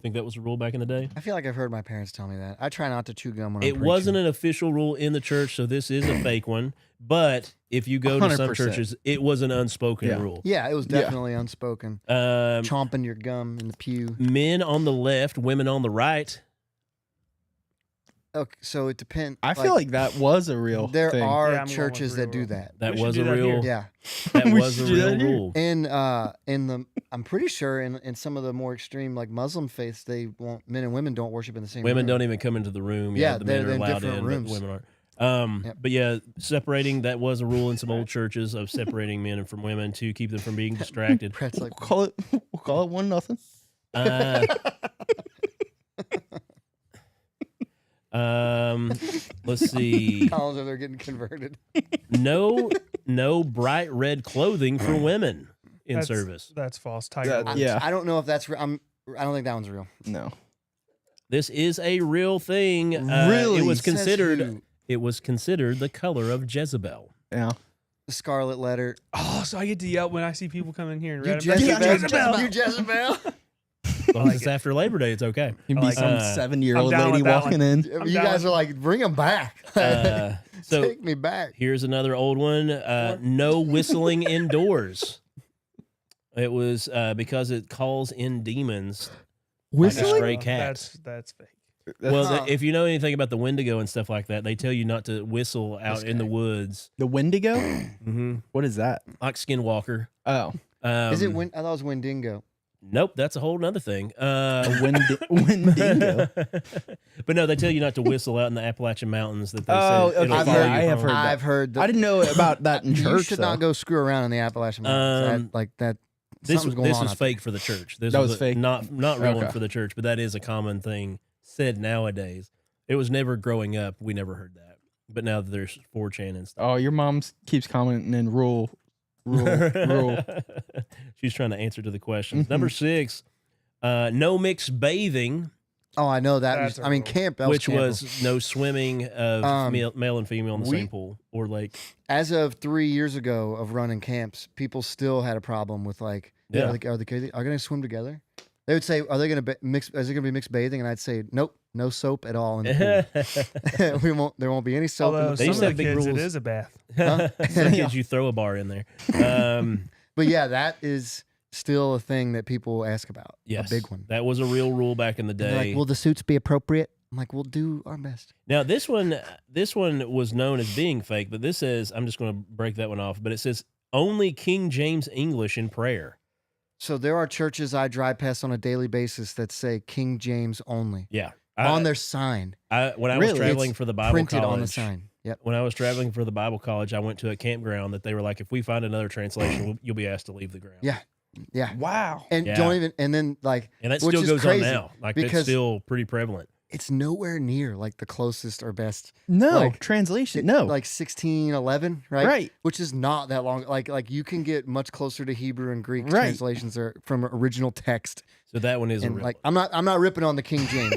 S3: Think that was a rule back in the day?
S2: I feel like I've heard my parents tell me that. I try not to chew gum when I'm
S3: It
S2: preaching.
S3: wasn't an official rule in the church, so this is a fake one. But if you go to some
S4: 100%.
S3: churches, it was an unspoken
S4: Yeah.
S3: rule.
S2: Yeah, it was definitely unspoken.
S3: Um,
S2: Chomping your gum in the pew.
S3: men on the left, women on the right.
S2: Okay, so it depends.
S4: I feel like that was a real
S2: there
S4: thing.
S2: are
S1: Yeah, I'm going with
S2: churches that
S1: real
S2: do
S1: rule.
S2: that.
S3: That
S1: We should
S3: was
S1: do
S3: a
S1: that
S3: real.
S1: here.
S2: Yeah,
S3: That
S4: We
S3: was a
S4: should do
S3: real
S4: that here.
S3: rule.
S2: in the I'm pretty sure in some of the more extreme like Muslim faiths, they won't men and women don't worship in the same.
S3: Women
S2: room.
S3: don't even come into the room.
S2: Yeah,
S3: the men
S2: they're
S3: are
S2: in
S3: allowed
S2: different
S3: in,
S2: rooms.
S3: but women aren't. But yeah, separating, that was a rule in some old churches of separating men from women to keep them from being distracted.
S2: Brett's like,
S4: We'll call it 1-0.
S3: Uh, let's see.
S2: Collins over there getting converted.
S3: No bright red clothing for women in service.
S1: That's false. Tiger
S4: That-
S1: Woods.
S4: yeah.
S2: I don't know if that's real. I don't think that one's real.
S4: No.
S3: This is a real thing.
S4: Really?
S3: It was
S2: Says
S3: considered.
S2: who?
S3: It was considered the color of Jezebel.
S4: Yeah.
S2: The Scarlet Letter.
S1: Oh, so I get to yell when I see people come in here and
S2: You
S1: read
S2: Jezebel. You Jezebel.
S3: As long as it's after Labor Day, it's okay.
S4: You'd
S1: I
S4: be
S1: like
S4: some
S3: it.
S4: 7-year-old
S1: I'm down
S4: lady
S1: with that
S4: walking
S1: one.
S4: in.
S2: You
S1: down
S2: guys
S1: with-
S2: are like, bring them back.
S3: So
S2: Take me back.
S3: here's another old one. No whistling indoors. It was because it calls in demons. Like a
S4: Whistling?
S3: stray cat.
S1: That's fake.
S3: Well,
S2: Huh.
S3: if you know anything about the Wendigo and stuff like that, they tell you not to whistle out in the woods.
S4: The Wendigo?
S3: Mm-hmm.
S4: What is that?
S3: Like Skinwalker.
S4: Oh.
S2: Is it I thought it was Wendigo.
S3: Nope, that's a whole nother thing.
S4: A Wendigo.
S3: But no, they tell you not to whistle out in the Appalachian Mountains. That they
S4: Oh,
S3: said it'll
S4: okay.
S3: follow
S4: Yeah,
S3: you
S4: I have
S3: home.
S4: heard that.
S2: I've heard that.
S4: I didn't know about that in church.
S2: You should not
S4: though.
S2: go screw around in the Appalachian Mountains.
S3: Um,
S2: Like that.
S3: This
S2: Something's going
S3: this
S2: on
S3: was
S2: out there.
S3: fake for the church. This
S4: That was
S3: a-
S4: fake?
S3: not real one
S4: Okay.
S3: for the church, but that is a common thing said nowadays. It was never growing up. We never heard that, but now that there's 4chan and stuff.
S4: Oh, your mom keeps commenting in rule.
S3: She's trying to answer to the questions.
S4: Mhm.
S3: Number 6, no mixed bathing,
S2: Oh, I know that.
S1: That's a
S2: I mean,
S1: rule.
S2: camp. That
S3: which
S2: camp.
S3: was no swimming of male and female in the
S2: we-
S3: same pool or lake.
S2: As of 3 years ago of running camps, people still had a problem with like,
S3: Yeah.
S2: are they going to swim together? They would say, are they going to mix? Is it going to be mixed bathing? And I'd say, nope, no soap at all in the pool. We won't. There won't be any soap.
S1: Although
S2: in
S3: They
S2: the
S1: some
S3: used
S1: of
S3: to
S1: the
S3: have big
S1: kids, it
S3: rules.
S1: is a bath.
S2: Huh?
S3: Some kids, you throw a bar in there.
S2: But yeah, that is still a thing that people ask about.
S3: Yes,
S2: A big one.
S3: That was a real rule back in the
S2: And they're
S3: day.
S2: like, will the suits be appropriate? I'm like, we'll do our best.
S3: Now this one was known as being fake, but this says, I'm just going to break that one off. But it says only King James English in prayer.
S2: So there are churches I drive past on a daily basis that say King James only
S3: Yeah,
S2: on their sign,
S3: when I was
S4: Really?
S3: traveling
S2: It's
S3: for the Bible
S2: printed
S3: college,
S2: on the sign. Yep.
S3: when I was traveling for the Bible college, I went to a campground that they were like, if we find another translation, you'll be asked to leave the ground.
S2: Yeah. Yeah.
S4: Wow.
S2: And
S3: Yeah.
S2: don't even. And then like,
S3: And that
S2: which
S3: still
S2: is
S3: goes
S2: crazy
S3: on now. Like that's
S2: because
S3: still pretty prevalent.
S2: it's nowhere near like the closest or best.
S4: No
S2: Like,
S4: translation. No.
S2: Like 1611, right?
S4: Right.
S2: Which is not that long. Like you can get much closer to Hebrew and Greek
S4: Right.
S2: translations or from original text.
S3: So that one is a
S2: And
S3: real
S2: like I'm not ripping on the King James.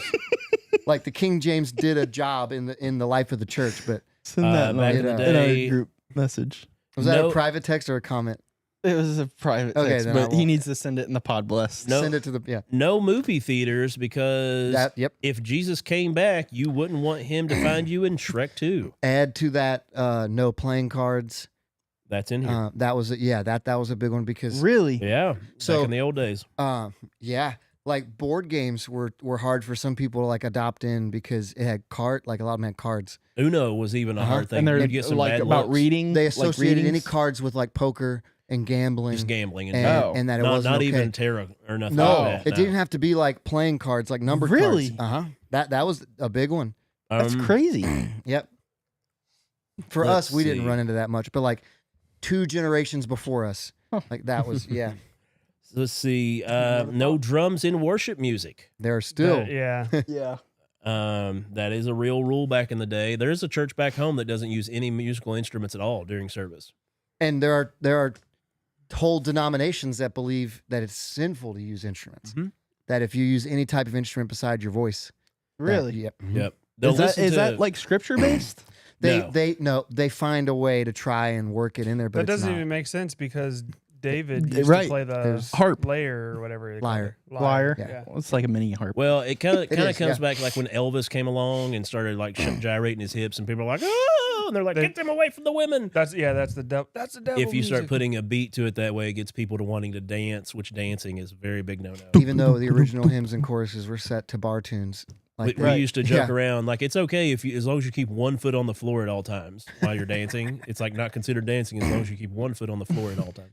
S2: Like the King James did a job in the life of the church, but
S4: Send that in
S3: back
S4: our-
S3: in the
S4: in our
S3: day-
S4: group message.
S2: was that
S3: No-
S2: a private text or a comment?
S4: It was a private
S2: Okay,
S4: text,
S2: then I
S4: but he
S2: won't.
S4: needs to send it in the pod blessed.
S3: No.
S2: Send it to the
S3: no movie theaters because
S2: That yep.
S3: if Jesus came back, you wouldn't want him to find you in Shrek 2.
S2: Add to that no playing cards.
S3: That's in here.
S2: That was that was a big one because
S4: Really?
S3: Yeah.
S2: So-
S3: back in the old days.
S2: yeah, like board games were hard for some people to like adopt in because it had like a lot of them had cards.
S3: Uno was even a hard thing.
S4: And they're
S3: You'd get some
S4: like
S3: bad
S4: about
S3: looks.
S4: reading.
S2: They
S4: like
S2: associated any
S4: readings?
S2: cards with like poker and gambling
S3: Just gambling and,
S2: and,
S4: Oh.
S2: and that it
S3: not,
S2: wasn't
S3: not
S2: okay.
S3: even tarot or nothing
S2: No,
S3: like that.
S2: it didn't have to be like playing cards, like number
S4: Really?
S2: cards. That was a big one.
S4: That's
S3: Um,
S4: crazy.
S2: Yep. For
S3: Let's
S2: us, we didn't
S3: see.
S2: run into that much, but like 2 generations before us, like that was yeah.
S3: Let's see. No drums in worship music.
S2: There are still
S1: yeah.
S4: Yeah.
S3: That is a real rule back in the day. There is a church back home that doesn't use any musical instruments at all during service.
S2: and there are whole denominations that believe that it's sinful to use instruments.
S3: Mhm.
S2: That if you use any type of instrument beside your voice, that-
S4: Really?
S2: yep.
S3: Yep. They'll
S4: Is that
S3: listen
S4: is
S3: to-
S4: that like scripture based?
S2: They find a way to try and work it in there, but
S1: That
S2: it's
S1: doesn't
S2: not.
S1: even make sense because David used
S4: Right.
S1: to play the
S2: There's-
S4: Harp.
S1: layer or whatever. they call
S2: Lyre.
S1: it.
S4: Lyre.
S1: Yeah.
S4: Well, it's like a mini harp.
S3: Well, it kind of
S2: is,
S3: comes back like when Elvis came along and started like gyrating his hips, and people are like, "Oh!" and they're like, "Get them away from the women."
S1: That's the devil. That's the devil.
S3: If you start
S1: music.
S3: putting a beat to it that way, it gets people to wanting to dance, which dancing is a very big no-no.
S2: Even though the original hymns and choruses were set to bar tunes, like
S3: We used to joke
S2: Yeah.
S3: around like it's okay if you, as long as you keep one foot on the floor at all times while you're dancing. It's like not considered dancing as long as you keep one foot on the floor at all times.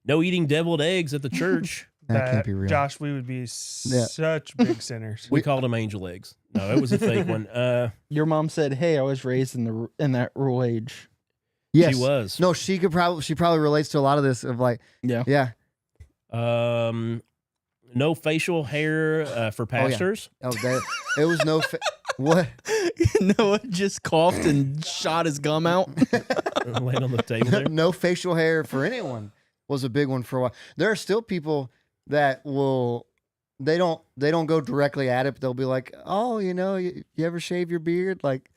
S3: No eating deviled eggs at the church.
S2: That can't be real.
S1: Josh, we would be such big sinners.
S3: We called them angel eggs. No, it was a fake one.
S4: Your mom said, "Hey, I was raised in that rule age."
S2: Yes.
S3: She was.
S2: No, she probably relates to a lot of this of like,
S4: Yeah.
S2: yeah.
S3: No facial hair for pastors.
S2: Oh, it was no. What?
S4: Noah just coughed and shot his gum out.
S3: Laying on the table there.
S2: No facial hair for anyone was a big one for a while. There are still people that will. They don't go directly at it. But they'll be like, "Oh, you ever shave your beard?" Like,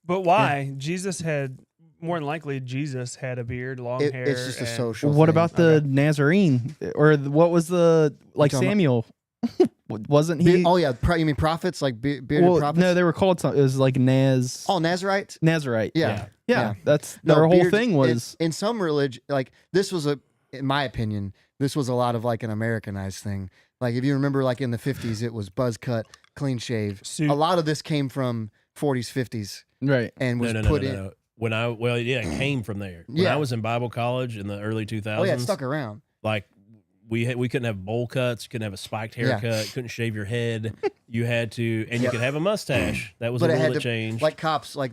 S1: But why? Jesus had more than likely Jesus had a beard, long hair.
S2: it's just a
S1: and-
S2: social.
S4: What
S2: thing.
S4: about the Nazarene, or what was the
S2: talking about-
S4: Samuel? Wasn't he?
S2: Oh yeah, you mean prophets like bearded
S4: well,
S2: prophets?
S4: no, they were called something. It was like
S2: Oh, Nazarites.
S4: Nazarite.
S2: Yeah.
S4: Yeah, that's
S2: No,
S4: their whole
S2: beard-
S4: thing was.
S2: in some religion, like this was in my opinion, this was a lot of like an Americanized thing. Like if you remember, like in the 50s, it was buzz cut, clean shave.
S1: Suit.
S2: A lot of this came from 40s, 50s,
S4: Right.
S2: and was
S3: No,
S2: put
S3: no,
S2: in.
S3: no. It came from there. When
S2: Yeah.
S3: I was in Bible college in the early 2000s,
S2: Oh yeah, it stuck around.
S3: like we couldn't have bowl cuts, couldn't have a spiked haircut, couldn't shave your head. You had to, and you could have a mustache. That was
S2: But
S3: a
S2: it
S3: rule
S2: had
S3: that
S2: to,
S3: changed.
S2: like cops, like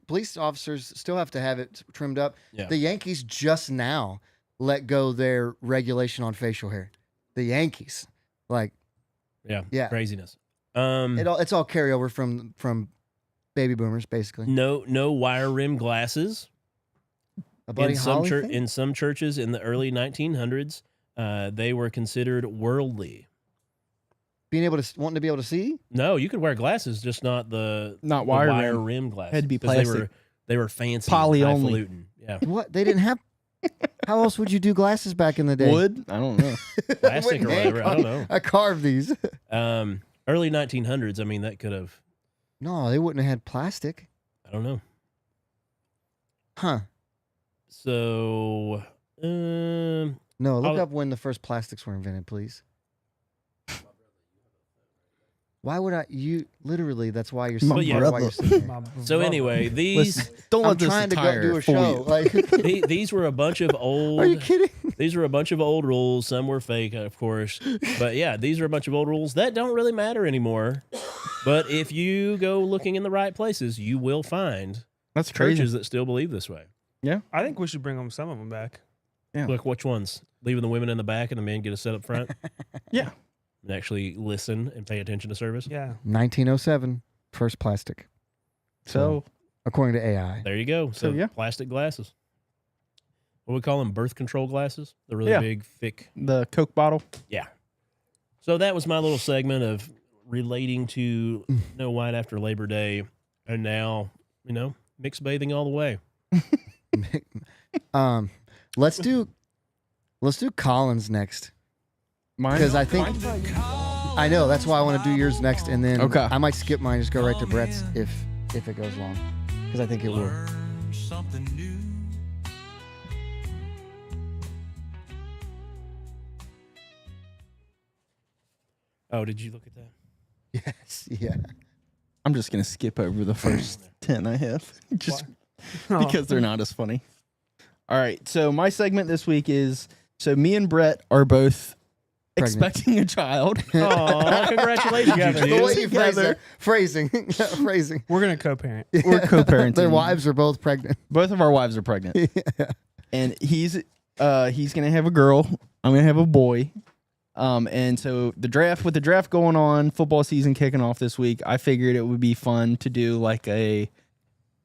S2: police officers still have to have it trimmed up.
S3: Yeah.
S2: The Yankees just now let go their regulation on facial hair. The Yankees, like yeah.
S3: craziness.
S2: it's all carryover from baby boomers, basically.
S3: No wire rim glasses.
S2: A Buddy Holly thing?
S3: In some churches in the early 1900s, they were considered worldly.
S2: Wanting to be able to see.
S3: No, you could wear glasses, just not the
S4: wire
S3: rim glasses.
S4: Had to be
S3: 'cause
S4: plastic.
S3: They were fancy,
S4: Poly
S3: and
S4: only.
S3: highfalutin. Yeah,
S2: What they didn't have. How else would you do glasses back in the day?
S4: Wood? I don't know.
S3: plastic or
S2: Wait,
S3: whatever. I don't know.
S2: I carved these.
S3: Early 1900s. I mean, that could have.
S2: No, they wouldn't have had plastic.
S3: I don't know.
S2: Huh.
S3: So,
S2: No, look
S3: I'll-
S2: up when the first plastics were invented, please. Why would I? You literally. That's why you're.
S4: My
S2: that's
S4: brother.
S2: why you're sitting here.
S1: My
S3: so
S1: brother.
S3: anyway, these
S4: Listen, don't
S2: I'm
S4: let this
S2: trying to go
S4: entire
S2: do a
S4: fool
S2: show.
S4: you.
S2: Like,
S3: these were a bunch of old.
S2: are you kidding?
S3: These were a bunch of old rules. Some were fake, of course. But yeah, these are a bunch of old rules that don't really matter anymore. But if you go looking in the right places, you will find
S4: That's crazy.
S3: churches that still believe this way.
S1: I think we should bring some of them back.
S4: Yeah.
S3: Look, which ones? Leaving the women in the back and the men get a set up front
S4: Yeah.
S3: and actually listen and pay attention to service.
S1: Yeah.
S2: 1907, first plastic,
S4: So
S2: according to AI.
S3: There you go. So,
S4: yeah.
S3: plastic glasses. What do we call them? Birth control glasses? The really
S4: Yeah.
S3: big, thick.
S4: the Coke bottle.
S3: Yeah. So that was my little segment of relating to No White after Labor Day. And now, mixed bathing all the way.
S2: Let's do Collins next
S4: Mine.
S2: because I think I know that's why I want to do yours next, and then
S4: Okay.
S2: I might skip mine, just go right to Brett's if it goes long, because I think it will.
S3: Oh, did you look at that?
S2: Yes, yeah.
S4: I'm just gonna skip over the first 10 I have, just
S1: Oh.
S4: because they're not as funny. All right, so my segment this week is me and Brett are both
S2: Pregnant.
S4: expecting a child.
S3: Oh, congratulations, you
S1: Together.
S2: The way
S3: two.
S2: you phrase that, phrasing, phrasing.
S1: We're gonna co-parent.
S4: We're co-parenting.
S2: Their wives are both pregnant.
S4: Both of our wives are pregnant, and he's gonna have a girl. I'm gonna have a boy. And so with the draft going on, football season kicking off this week, I figured it would be fun to do like a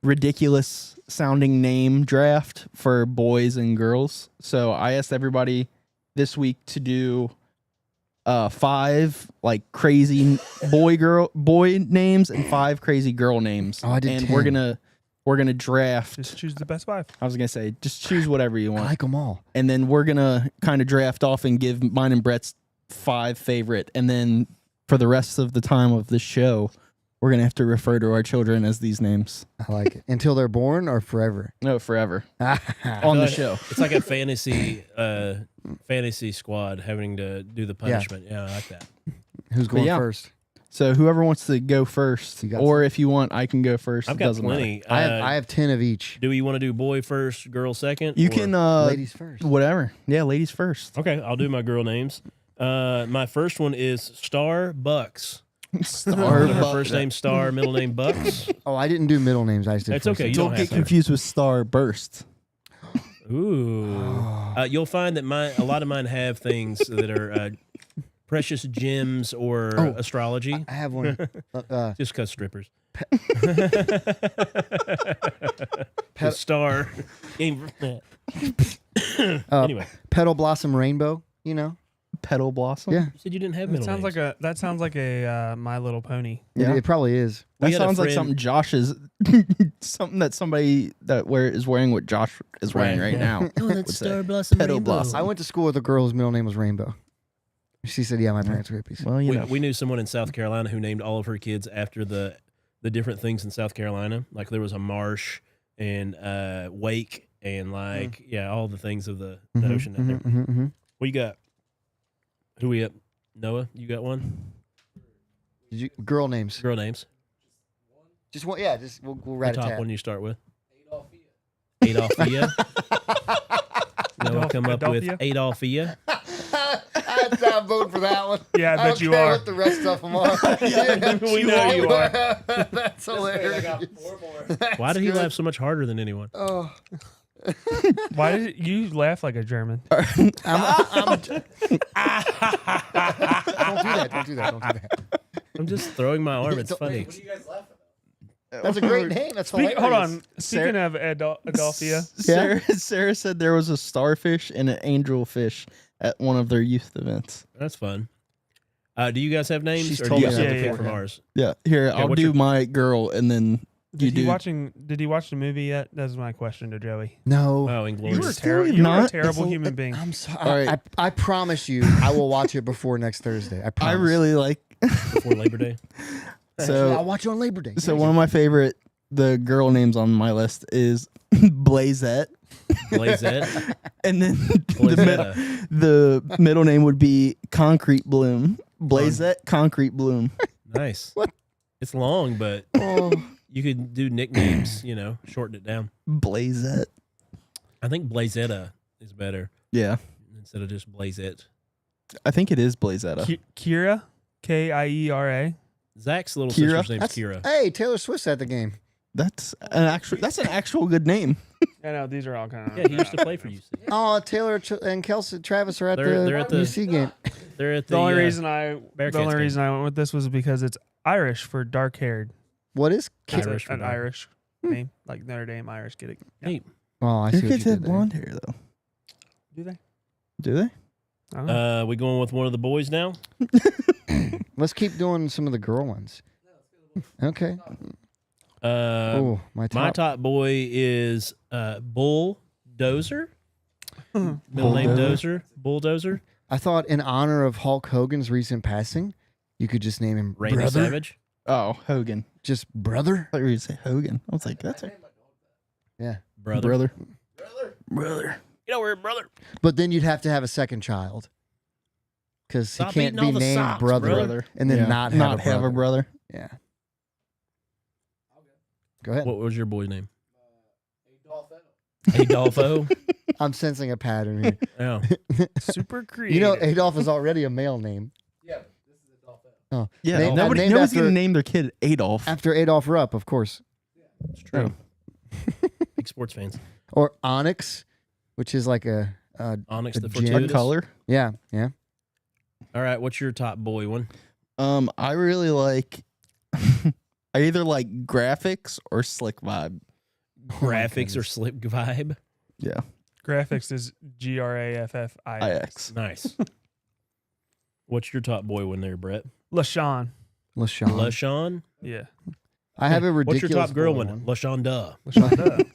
S4: ridiculous sounding name draft for boys and girls. So I asked everybody this week to do 5 like crazy boy names and 5 crazy girl names.
S2: Oh, I did
S4: and
S2: 10.
S4: we're gonna draft.
S1: Just choose the best 5.
S4: I was gonna say just choose whatever you
S2: I
S4: want,
S2: like them all.
S4: and then we're gonna kind of draft off and give mine and Brett's 5 favorite, and then for the rest of the time of the show, we're gonna have to refer to our children as these names.
S2: I like it. Until they're born or forever.
S4: No, forever
S2: Oh,
S4: on the
S3: Like-
S4: show.
S3: It's like a fantasy squad having to do the punishment. Yeah, I like that.
S2: Who's going
S4: yeah.
S2: first?
S4: So whoever wants to go first,
S2: You got
S4: or if you want, I can go first.
S3: I've
S4: It
S3: got
S4: doesn't matter.
S3: plenty.
S2: I have 10 of each.
S3: Do you want to do boy first, girl second?
S4: You
S3: or-
S4: can
S2: Ladies first.
S4: whatever. Yeah, ladies first.
S3: Okay, I'll do my girl names. My first one is Starbucks. Her
S4: Starbucks.
S3: first name Star, middle name Bucks.
S2: Oh, I didn't do middle names. I just did
S3: It's
S2: first
S3: okay.
S2: names.
S3: You
S4: Don't
S3: don't
S4: get
S3: have to.
S4: confused with Starburst.
S3: Ooh. You'll find that a lot of mine have things that are precious gems or
S2: Oh.
S3: astrology.
S2: I have one.
S3: Just because strippers.
S2: Pe-
S3: Star. Anyway,
S2: Petal Blossom Rainbow. You know.
S4: Petal Blossom.
S2: Yeah.
S3: you said you didn't have middle names.
S1: That sounds like a My Little Pony.
S4: Yeah.
S2: It probably is.
S3: We
S4: That
S3: had a
S4: sounds like
S3: friend-
S4: something Josh is, something that somebody that is wearing what Josh is wearing right now.
S3: Oh,
S4: would
S3: that's
S4: say.
S3: Star Blossom
S4: Petal
S3: Rainbow.
S4: Blossom.
S2: I went to school with a girl whose middle name was Rainbow. She said, "Yeah, my parents were hippies."
S4: Well, you know.
S3: We knew someone in South Carolina who named all of her kids after the different things in South Carolina. Like there was a marsh and Wake and like all the things of the ocean out there. What you got? Who we up? Noah, you got one?
S2: Girl names.
S3: Girl names.
S2: Just one. Yeah. Just we'll
S3: The
S2: rat a
S3: top
S2: tat.
S3: one you start with. Adolphia. Noah come up with Adolphia.
S2: I'm voting for that one.
S1: Yeah, I bet
S2: don't
S1: you
S2: care
S1: are.
S2: What the rest of them are.
S1: We know you are.
S2: That's hilarious.
S3: Why did he
S2: good.
S3: laugh so much harder than anyone?
S2: Oh.
S1: Why did you laugh like a German?
S2: Don't do that. Don't do that. Don't do that.
S3: I'm just throwing my arm. It's funny.
S2: That's a great name. That's hilarious.
S1: Hold on. Speaking of Adolphia,
S4: Sarah said there was a starfish and an angelfish at one of their youth events.
S3: That's fun. Do you guys have names,
S2: She's
S3: or do
S2: told
S3: you
S2: me
S3: guys have
S1: that
S3: to pick
S1: before.
S3: from ours?
S4: Yeah, here I'll
S3: what's
S4: do
S3: your-
S4: my girl, and then you
S1: did you
S4: do.
S1: Did you watch the movie yet? That's my question to Joey.
S2: No.
S3: Oh,
S1: You were,
S3: Inglorious.
S4: Still
S1: you were a
S4: not.
S1: terrible
S2: It's
S1: human being.
S2: I'm sorry.
S4: All right.
S2: I promise you, I will watch it before next Thursday. I
S4: I
S2: promise.
S4: really like.
S3: Before Labor Day.
S2: I'll
S4: So
S2: watch it on Labor Day.
S4: one of my favorite the girl names on my list is Blazette,
S3: Blazette.
S4: and then
S3: Blazetta.
S4: the middle name would be Concrete Bloom. Blazette Concrete Bloom.
S3: Nice.
S2: What?
S3: It's long, but
S2: Oh,
S3: you could do nicknames, shorten it down.
S4: Blazette.
S3: I think Blazetta is better
S4: Yeah,
S3: instead of just Blazette.
S4: I think it is Blazetta.
S1: Kira, Kiera.
S3: Zach's little
S4: Kira?
S3: sister's name's
S2: that's,
S3: Kira.
S2: hey, Taylor Swift's at the game.
S4: That's an actual good name.
S1: I know these are all kind of.
S3: Yeah, he used to play for UC.
S2: Oh, Taylor and Kelsey Travis are at
S3: They're at the-
S2: UC game.
S3: They're at
S1: The only reason
S3: Bearcats
S1: I went with this was because it's Irish for dark haired.
S2: What is?
S1: It's
S3: Irish for
S1: an
S3: dark.
S1: Irish name, like Notre Dame Irish. Get it? Yeah.
S3: Neat.
S2: Oh, I see
S4: Your
S2: what
S4: kids
S2: you
S4: have
S2: did there.
S4: blonde hair though.
S1: Do they?
S4: Do they?
S1: I don't know.
S3: We going with one of the boys now?
S2: Let's keep doing some of the girl ones. Okay. Oh, my
S3: My
S2: top.
S3: top boy is Bulldozer. Middle name Dozer. Bulldozer.
S2: I thought in honor of Hulk Hogan's recent passing, you could just name him
S3: Randy
S2: Brother.
S3: Savage.
S4: Oh, Hogan.
S2: Just Brother.
S4: I thought you were gonna say Hogan. I was like, that's a
S2: Yeah.
S3: Brother.
S4: brother.
S3: You know, we're brother.
S2: But then you'd have to have a second child. Because he
S3: Stop
S2: can't
S3: eating
S2: be
S3: all the
S2: named
S3: socks,
S2: brother,
S3: brother.
S2: and then
S4: Yeah.
S2: not have a brother.
S4: brother.
S2: Yeah. Go ahead.
S3: What was your boy's name? Adolfo.
S2: I'm sensing a pattern here.
S3: Oh.
S1: Super creative.
S2: You know, Adolf is already a male name. Oh,
S4: Yeah,
S2: Named-
S4: nobody's
S2: named
S4: gonna
S2: after-
S4: name their kid Adolf.
S2: after Adolf Rupp, of course.
S3: It's true. Big sports fans.
S2: Or Onyx, which is like a
S3: Onyx
S2: A
S3: the
S2: gem.
S4: A
S3: Fortuitous.
S4: color.
S2: yeah.
S3: All right, what's your top boy one?
S4: I really like. I either like graphics or slick vibe.
S3: Graphics or slip vibe?
S4: Yeah,
S1: graphics is GRAFFIX.
S4: IX.
S3: Nice. What's your top boy one there, Brett?
S1: LaShawn.
S2: LaShawn.
S3: LaShawn?
S1: Yeah.
S2: I have a
S3: What's
S2: ridiculous
S3: your top girl
S2: boy
S3: one? LaShonda.
S1: LaShawn.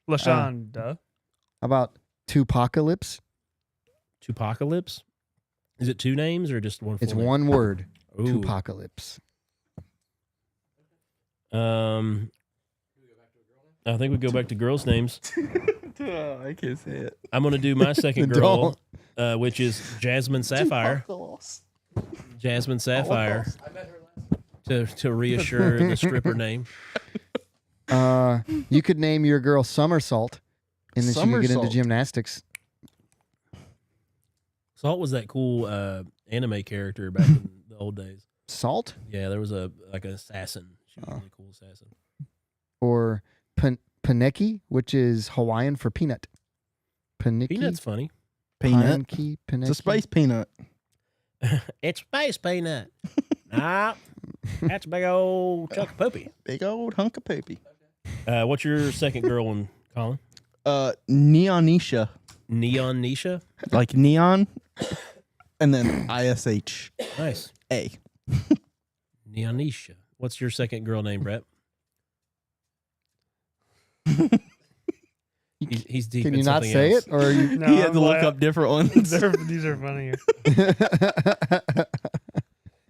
S1: LaShawn.
S2: How about Tupacalypse?
S3: Tupacalypse? Is it two names or just one?
S2: It's
S3: full name?
S2: one word.
S3: Ooh.
S2: Tupacalypse.
S3: I think we go back to girls' names.
S4: I can't say it.
S3: I'm gonna do my second girl, which is Jasmine Sapphire. Jasmine Sapphire. To reassure the stripper name.
S2: You could name your girl Somersault, and then she could get into
S4: Somersault.
S2: gymnastics.
S3: Salt was that cool anime character back in the old days.
S2: Salt
S3: Yeah, there was an assassin. She was a really cool assassin.
S2: or Paneki, which is Hawaiian for peanut. Paneki.
S3: Peanut's funny.
S4: Peanut.
S2: Paneki,
S4: It's a space peanut.
S3: It's space peanut. Nah, that's a big old chunk of poopy.
S4: Big old hunk of poopy.
S3: What's your second girl one, Colin?
S4: Neonisha.
S3: Neon Nisha.
S4: Like neon. And then ISH.
S3: Nice.
S4: A.
S3: Neonisha. What's your second girl name, Brett? He's deep.
S2: Can
S3: in
S2: you not
S3: something
S2: say
S3: else.
S2: it, or are you?
S1: No,
S4: He had
S1: I'm
S4: to look
S1: like-
S4: up different ones.
S1: These are funnier.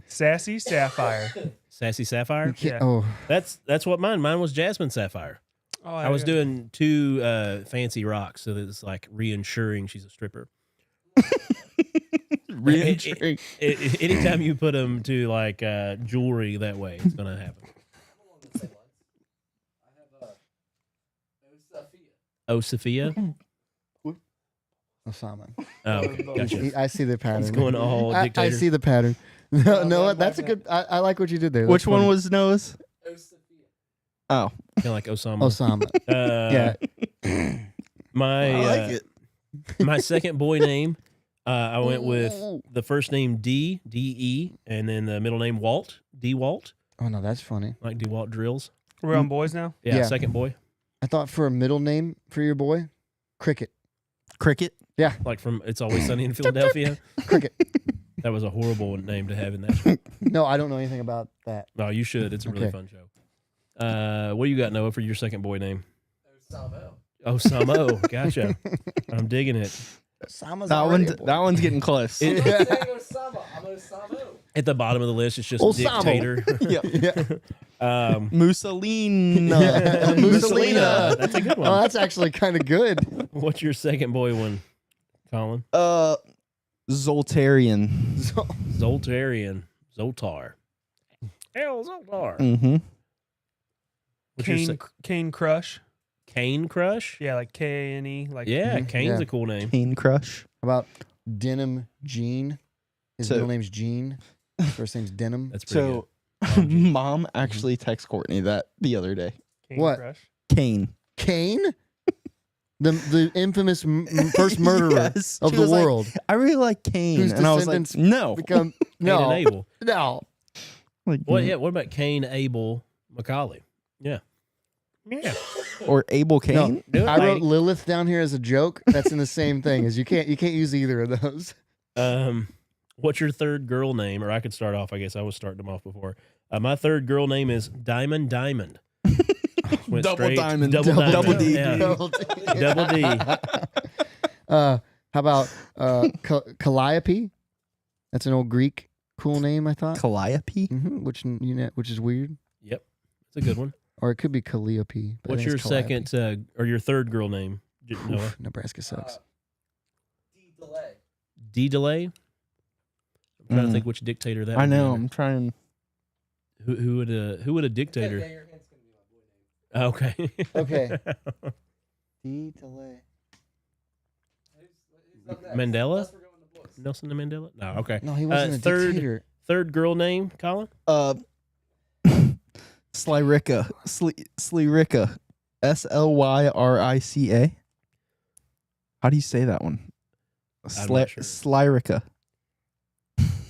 S1: Sassy Sapphire.
S3: Sassy Sapphire.
S1: Yeah.
S2: Oh,
S3: That's what mine. Mine was Jasmine Sapphire.
S1: Oh,
S3: I was doing 2 fancy rocks, so that it's like reinsuring she's a stripper.
S4: Reinsuring.
S3: Anytime you put them to like jewelry that way, it's gonna happen. Oh, Sophia.
S2: Osama.
S3: Oh, okay. Gotcha.
S2: I see the pattern.
S3: It's going all
S2: I
S3: dictator.
S2: see the pattern. No, what? That's a good. I like what you did there.
S4: Which
S2: That's
S4: one
S2: funny.
S4: was Noah's? Oh,
S3: Kind of like Osama.
S2: Osama?
S3: Yeah. My
S4: I like it.
S3: my second boy name, I went with the first name D-E, and then the middle name Walt, D Walt,
S2: Oh no, that's funny.
S3: like DeWalt drills.
S1: We're on boys now.
S3: Yeah,
S2: Yeah.
S3: second boy,
S2: I thought for a middle name for your boy, Cricket.
S4: Cricket.
S3: like from It's Always Sunny in Philadelphia.
S2: Cricket.
S3: That was a horrible name to have in that show.
S2: No, I don't know anything about that.
S3: No, you should. It's a really
S2: Okay.
S3: fun show. What do you got, Noah, for your second boy name? Osamo. Gotcha. I'm digging it.
S2: Osama's
S4: That one's getting close.
S3: At the bottom of the list, it's just
S2: Osamo.
S3: dictator.
S2: Yeah.
S4: Mussolina.
S2: Mussolina.
S3: That's a good
S2: Oh,
S3: one.
S2: that's actually kind of good.
S3: What's your second boy one, Colin?
S4: Zoltarian.
S3: Zoltarian. Zoltar. Hell, Zoltar.
S4: Mm-hmm.
S3: What's your
S1: Cane, Cane Crush.
S3: Cane Crush?
S1: Yeah, like Kane. Like
S3: Yeah,
S2: Mhm.
S3: Cane's
S2: Yeah.
S3: a cool name.
S4: Cane Crush.
S2: How about Denim Gene? His
S4: So-
S2: middle name's Gene. First name's Denim.
S3: That's pretty
S4: So, Mom actually texted Courtney that the other day.
S1: Cane
S2: What?
S1: Crush.
S4: Cane.
S2: Kane? The infamous first murderer
S4: Yes.
S2: of
S4: She
S2: the
S4: was like,
S2: world.
S4: I really like Cane.
S2: Whose
S4: And I was like,
S2: descendants
S4: no.
S2: Become
S3: good. Cain and
S2: no,
S3: Abel.
S2: no.
S4: Like,
S3: What? Yeah. What about Cain, Abel, Macaulay? Yeah. Yeah.
S4: Or Abel Cane.
S2: No,
S3: Do it,
S2: I wrote
S3: lady.
S2: Lilith down here as a joke. That's in the same thing as you can't use either of those.
S3: What's your third girl name? Or I could start off. I guess I was starting them off before. My third girl name is Diamond Diamond. Went
S4: Double
S3: straight-
S4: diamond.
S3: Double diamond.
S4: Double D.
S3: Yeah.
S2: Double D.
S3: Double D.
S2: How about Calliope? That's an old Greek cool name, I thought.
S4: Calliope.
S2: Which is weird,
S3: Yep. It's a good one.
S2: or it could be Calliope. but I
S3: What's
S2: think
S3: your
S2: it's Calliope.
S3: second or your third girl name, Noah?
S2: Oof, Nebraska sucks.
S3: D Delay. I'm trying to think which dictator that.
S4: I
S3: would be
S4: know.
S3: under.
S4: I'm trying.
S3: Who would a dictator? Okay.
S2: Okay. D delay.
S3: Mandela. Nelson Mandela. No. Okay.
S2: No, he wasn't a
S3: third
S2: dictator.
S3: third girl name, Colin.
S4: Slyrica. Slyrica. Slyrica. How do you say that one?
S3: I'm not sure.
S4: Slyrica.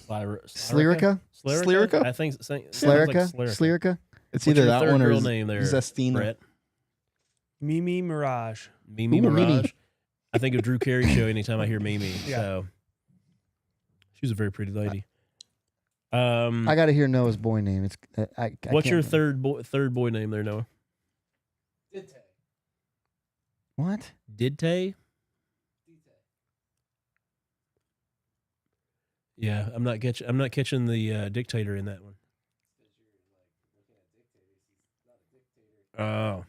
S2: Slyrica?
S4: Slyrica?
S3: I think sounds like
S2: Slyrica?
S3: Slyrica.
S2: Slyrica?
S4: It's
S3: What's
S4: either
S3: your
S4: that
S3: third
S4: one or
S3: girl name there,
S4: Zestina.
S3: Brett?
S1: Mimi Mirage.
S3: Mimi
S2: Ooh,
S3: Mirage.
S2: Mimi.
S3: I think of Drew Carey show anytime I hear Mimi.
S1: Yeah.
S3: So she's a very pretty lady.
S2: I got to hear Noah's boy name. It's I
S3: What's your
S2: can't-
S3: third boy name there, Noah?
S2: What?
S3: Didte? Yeah, I'm not catching the dictator in that one. Oh,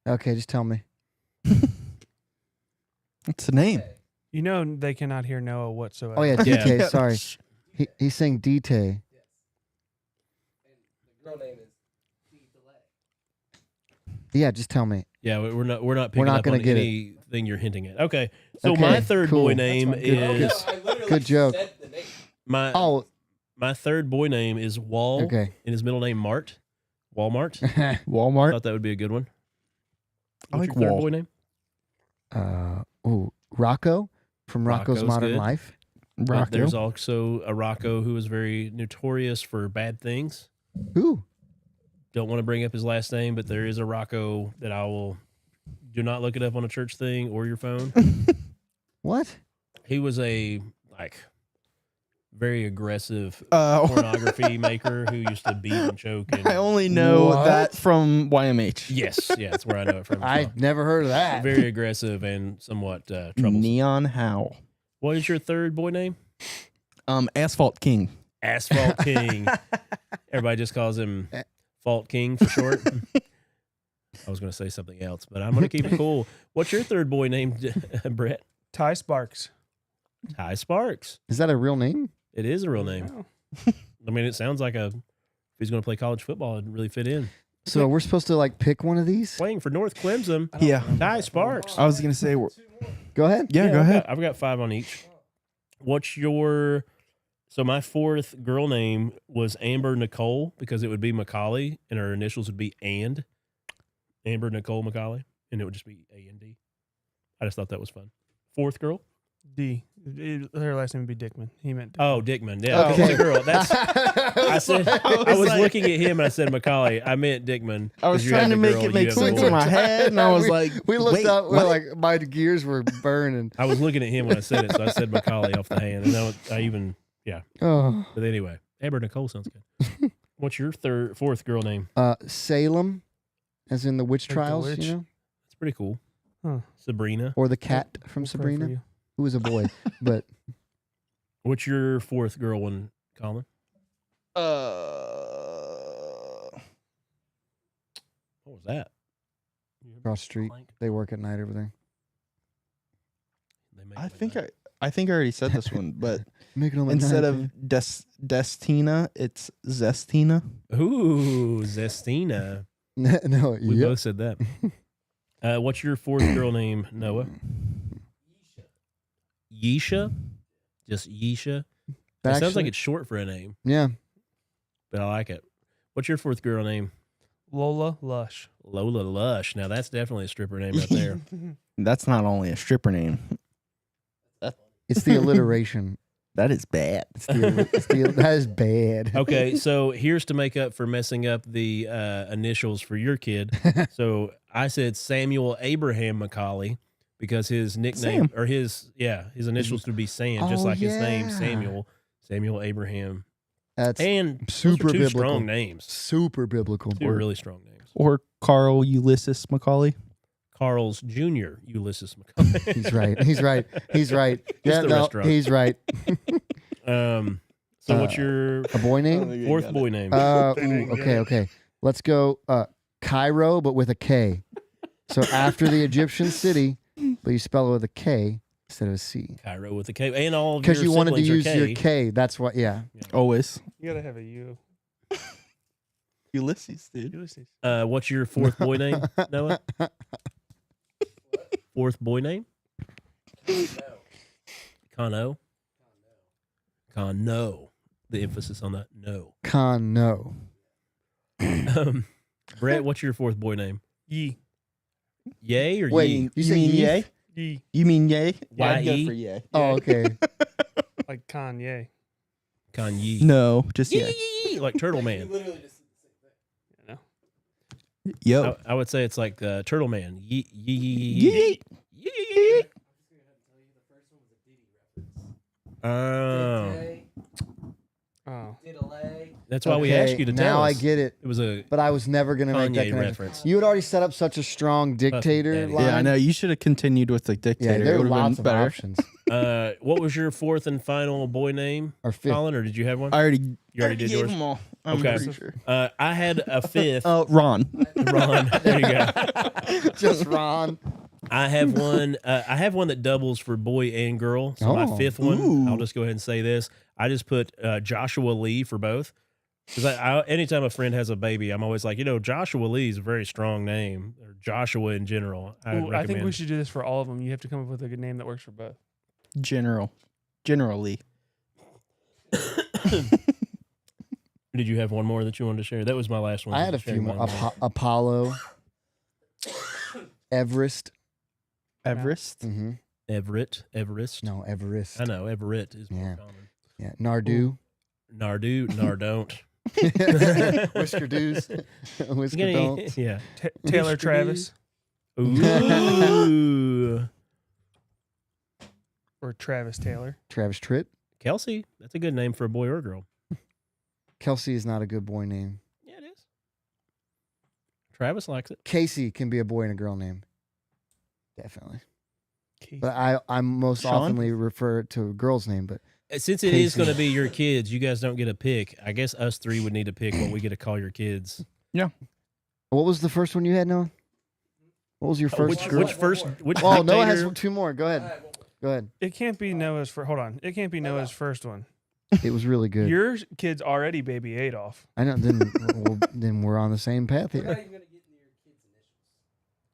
S2: Okay, just tell me.
S4: What's the name?
S1: You know they cannot hear Noah whatsoever.
S2: Oh yeah,
S3: Yeah.
S2: DT. Sorry, he's saying DT. Yeah, just tell me.
S3: Yeah, we're not picking up
S2: gonna
S3: on
S2: get it.
S3: anything you're hinting at. Okay, so
S2: Okay,
S3: my third
S2: cool.
S3: boy name is
S2: Good joke.
S3: my
S2: Oh,
S3: my third boy name is Wall,
S2: okay.
S3: and his middle name Mart. Walmart.
S4: Walmart.
S3: Thought that would be a good one.
S4: I
S3: What's
S4: like
S3: your third
S4: Wall.
S3: boy name?
S2: Rocco from Rocco's
S3: Rocco's
S2: Modern
S3: good.
S2: Life.
S3: But
S4: Rocco.
S3: there's also a Rocco who is very notorious for bad things.
S2: Ooh,
S3: Don't want to bring up his last name, but there is a Rocco that I will. Do not look it up on a church thing or your phone.
S2: what?
S3: He was a very aggressive
S4: Uh,
S3: pornography maker who used to beat and choke. And,
S4: I only know
S2: What?
S4: that from YMH.
S3: yes, that's where I know it from. as well.
S2: I've never heard of that.
S3: Very aggressive and somewhat troublesome.
S4: Neon Howl.
S3: What is your third boy name?
S4: Asphalt King.
S3: Asphalt King. Everybody just calls him Fault King for short. I was going to say something else, but I'm going to keep it cool. What's your third boy name, Brett?
S1: Ty Sparks.
S3: Ty Sparks.
S2: Is that a real name?
S3: It is a real name.
S1: Oh.
S3: I mean, it sounds like if he's going to play college football, it'd really fit in.
S2: So we're supposed to like pick one of these?
S3: Playing for North Clemson,
S4: Yeah.
S3: Ty Sparks.
S4: I was going to say,
S2: Go ahead.
S4: yeah, go
S3: I've
S4: ahead.
S3: got- I've got 5 on each. What's your... So my fourth girl name was Amber Nicole because it would be Macaulay and her initials would be and. Amber Nicole Macaulay. And it would just be A-N-D. I just thought that was fun. Fourth girl?
S1: D. Her last name would be Dickman. He meant
S3: Oh, Dickman. Yeah,
S2: Okay.
S3: okay. Girl. That's... I said I was
S4: like-
S3: looking at him and I said Macaulay. I meant Dickman.
S4: I was
S3: 'cause you
S4: trying
S3: have
S4: to
S3: the
S4: make
S3: girl,
S4: it
S3: you
S4: make
S3: have the
S4: sense
S3: boy.
S4: in my head, and I was
S2: We-
S4: like,
S2: we looked
S4: wait,
S2: up, we're
S4: what?
S2: like, my gears were burning.
S3: I was looking at him when I said it, so I said Macaulay off the hand. And then I even,
S2: Oh,
S3: but anyway, Amber Nicole sounds good. What's your fourth girl name?
S2: Salem, as in the witch
S1: Like the
S2: trials,
S1: witch?
S2: you know,
S3: It's pretty cool.
S1: Huh.
S3: Sabrina.
S2: or the cat from
S1: We'll pray for
S2: Sabrina,
S1: you.
S2: who was a boy, but
S3: What's your fourth girl one, Colin? What was that?
S2: across the street, they work at night over there.
S3: They make
S4: I
S3: like
S4: think
S3: that.
S4: I think I already said this one, but
S2: Making them at
S4: instead
S2: night,
S4: of Destina, it's Zestina.
S3: Ooh, Zestina.
S2: no,
S3: We
S2: yep.
S3: both said that. What's your fourth girl name, Noah? Yeesha? Just Yeesha? That sounds like
S2: Actually,
S3: it's short for a name,
S2: yeah.
S3: but I like it. What's your fourth girl name?
S1: Lola Lush.
S3: Lola Lush. Now that's definitely a stripper name right there.
S4: That's not only a stripper name.
S2: It's the alliteration.
S4: That is bad.
S2: That is bad.
S3: Okay, so here's to make up for messing up the initials for your kid. So I said Samuel Abraham Macaulay because his nickname
S4: Sam.
S3: or his initials would be Sam, just
S2: Oh,
S3: like his name,
S2: yeah.
S3: Samuel Abraham.
S2: That's
S3: And those
S2: super
S3: are two
S2: biblical.
S3: strong names.
S2: super biblical.
S3: Two really strong names.
S4: Or Carl Ulysses Macaulay.
S3: Carl's Jr. Ulysses Macaulay.
S2: He's right. He's right. He's right. Yeah,
S3: the
S2: no,
S3: restaurant.
S2: he's right.
S3: So what's your
S2: A boy name?
S3: fourth boy name?
S2: Okay. Let's go Cairo, but with a K. So after the Egyptian city, but you spell it with a K instead of a C.
S3: Cairo with a K. And all of
S2: Because
S3: your
S2: you wanted to
S3: siblings
S2: use
S3: are
S2: your K. That's what, yeah.
S4: Always.
S1: You gotta have a U.
S4: Ulysses, dude.
S1: Ulysses.
S3: What's your fourth boy name, Noah? Fourth boy name? Cano. Cano. The emphasis on that. No.
S2: No.
S3: Brett, what's your fourth boy name?
S1: Yee.
S3: Yay or
S2: Wait,
S3: Yee?
S2: you say
S4: mean
S2: Yeef?
S4: yay?
S1: Yee.
S4: You mean yay?
S3: Yeah,
S4: I'd go
S3: yee.
S4: for yay.
S2: Oh, okay.
S1: Like Kanye.
S3: Kanye.
S4: No, just
S3: Yee,
S4: yay.
S3: yee, yee, like Turtle Man.
S1: You know?
S4: Yo.
S3: I would say it's like Turtle Man. Yee, yee, yee, yee,
S4: Yee.
S3: yee, yee. Oh,
S1: Oh.
S3: that's why we
S2: Okay,
S3: asked you to tell
S2: now
S3: us.
S2: I get it.
S3: It was a
S2: But I was never going to make that
S3: Kanye
S2: connection.
S3: reference.
S2: You had already set up such a strong dictator
S3: Daddy.
S2: line.
S4: Yeah, I know. You should have continued with the
S2: Yeah,
S4: dictator.
S2: there
S4: It
S2: are
S4: would have
S2: lots
S4: been
S2: of
S4: better.
S2: options.
S3: What was your fourth and final boy name,
S2: Or fifth.
S3: Colin, or did you have one?
S4: I already,
S3: You already did
S4: gave
S3: yours?
S4: them all. I'm
S3: Okay.
S4: pretty sure.
S3: I had a fifth.
S4: Ron.
S3: Ron. There you go.
S2: Just Ron.
S3: I have one. I have one that doubles for boy and girl. So my
S2: Oh.
S3: fifth one,
S4: Ooh.
S3: I'll just go ahead and say this. I just put Joshua Lee for both. Because anytime a friend has a baby, I'm always like, Joshua Lee is a very strong name, or Joshua in general.
S1: Ooh, I think we should do this for all of them. You have to come up with a good name that works for both.
S4: Generally.
S3: Did you have one more that you wanted to share? That was my last one.
S2: I had a few more. Apollo, Everest.
S4: Mm-hmm.
S3: Everest.
S2: No, Everest.
S3: I know, Everett is more
S2: Yeah.
S3: common.
S2: Yeah, Nardu.
S3: Nardon't.
S2: Whisker Doos. Whisker Don'ts.
S3: Yeah.
S1: Taylor
S3: Whisker
S1: Travis
S3: Ooh.
S1: or Travis Taylor.
S2: Travis Tritt.
S3: Kelsey. That's a good name for a boy or a girl.
S2: Kelsey is not a good boy name.
S3: Yeah, it is. Travis likes it.
S2: Casey can be a boy and a girl name. Definitely.
S1: Keith.
S2: But I most
S4: Sean?
S2: oftenly refer to a girl's name, but
S3: Since it is
S2: Casey.
S3: going to be your kids, you guys don't get a pick. I guess us three would need to pick what we get to call your kids.
S2: what was the first one you had, Noah? What was your first girl?
S3: Which
S2: Oh, Noah has
S3: dictator-
S2: two more. Go ahead. Go ahead.
S1: It can't be Noah's first. Hold on. It can't be Noah's first one.
S2: It was really good.
S1: Your kid's already baby Adolf.
S2: I know. Then we're on the same path here.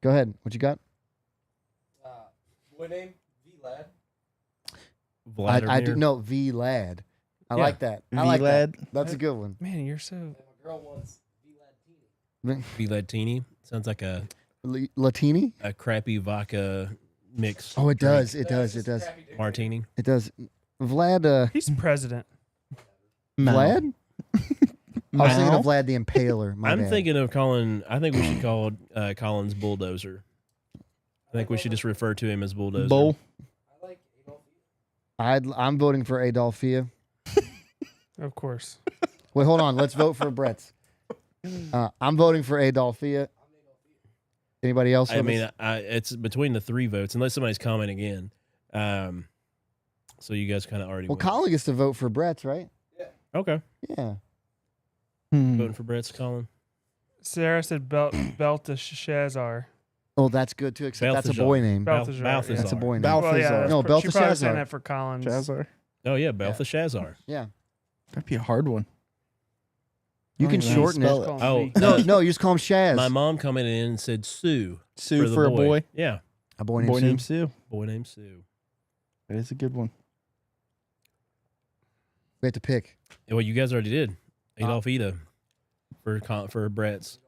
S2: Go ahead. What you got?
S4: Boy name Vlad.
S3: Vladimir.
S2: I do know V Lad. I
S3: Yeah.
S2: like that. I like that.
S4: Vlad.
S2: That's a good one.
S1: Man, you're so.
S3: Vladtini. Sounds like a
S2: Latini?
S3: crappy vodka mix.
S2: Oh, it
S3: drink.
S2: does. It does. It does.
S3: Martini.
S2: It does. Vlad.
S1: He's president.
S2: Vlad. I was thinking of
S4: Mal?
S2: Vlad the Impaler. My
S3: I'm
S2: bad.
S3: thinking of calling. I think we should call Collins Bulldozer. I think we should just refer to him as Bulldozer.
S4: Bull.
S2: I'm voting for Adolphia.
S1: Of course.
S2: Wait, hold on. Let's vote for Brett's. I'm voting for Adolphia. Anybody else?
S3: I
S2: with
S3: mean,
S2: us?
S3: it's between the three votes, unless somebody's commenting again. So you guys kind of already.
S2: Well,
S3: went.
S2: Colin gets to vote for Brett's, right?
S3: Okay.
S2: Yeah.
S3: Voting for Brett's Colin.
S1: Sarah said Belteshazzar.
S2: Oh, that's good too. Except that's a
S3: Balthazar.
S2: boy name.
S1: Balthazar.
S3: Balthazar.
S2: That's a boy name.
S4: Balthazar.
S1: Well, yeah, that's
S2: No,
S1: she probably was
S2: Belteshazzar.
S1: saying that for Collins.
S4: Chazar.
S3: Oh yeah, Belteshazzar.
S2: Yeah.
S4: That'd be a hard one.
S2: You
S4: I
S2: can
S4: don't even know how to
S2: shorten it.
S4: spell
S1: Call him
S3: Oh,
S1: V.
S2: No, no, you just call him Shaz.
S3: My mom commented in and said Sue.
S4: Sue
S3: the
S4: for a boy.
S3: Yeah,
S2: A boy
S4: Boy
S2: named
S4: named
S2: Sue.
S4: Sue.
S3: boy named Sue.
S4: That is a good one.
S2: We have to pick.
S3: Well, you guys already did. Adolf Ida for Brett's.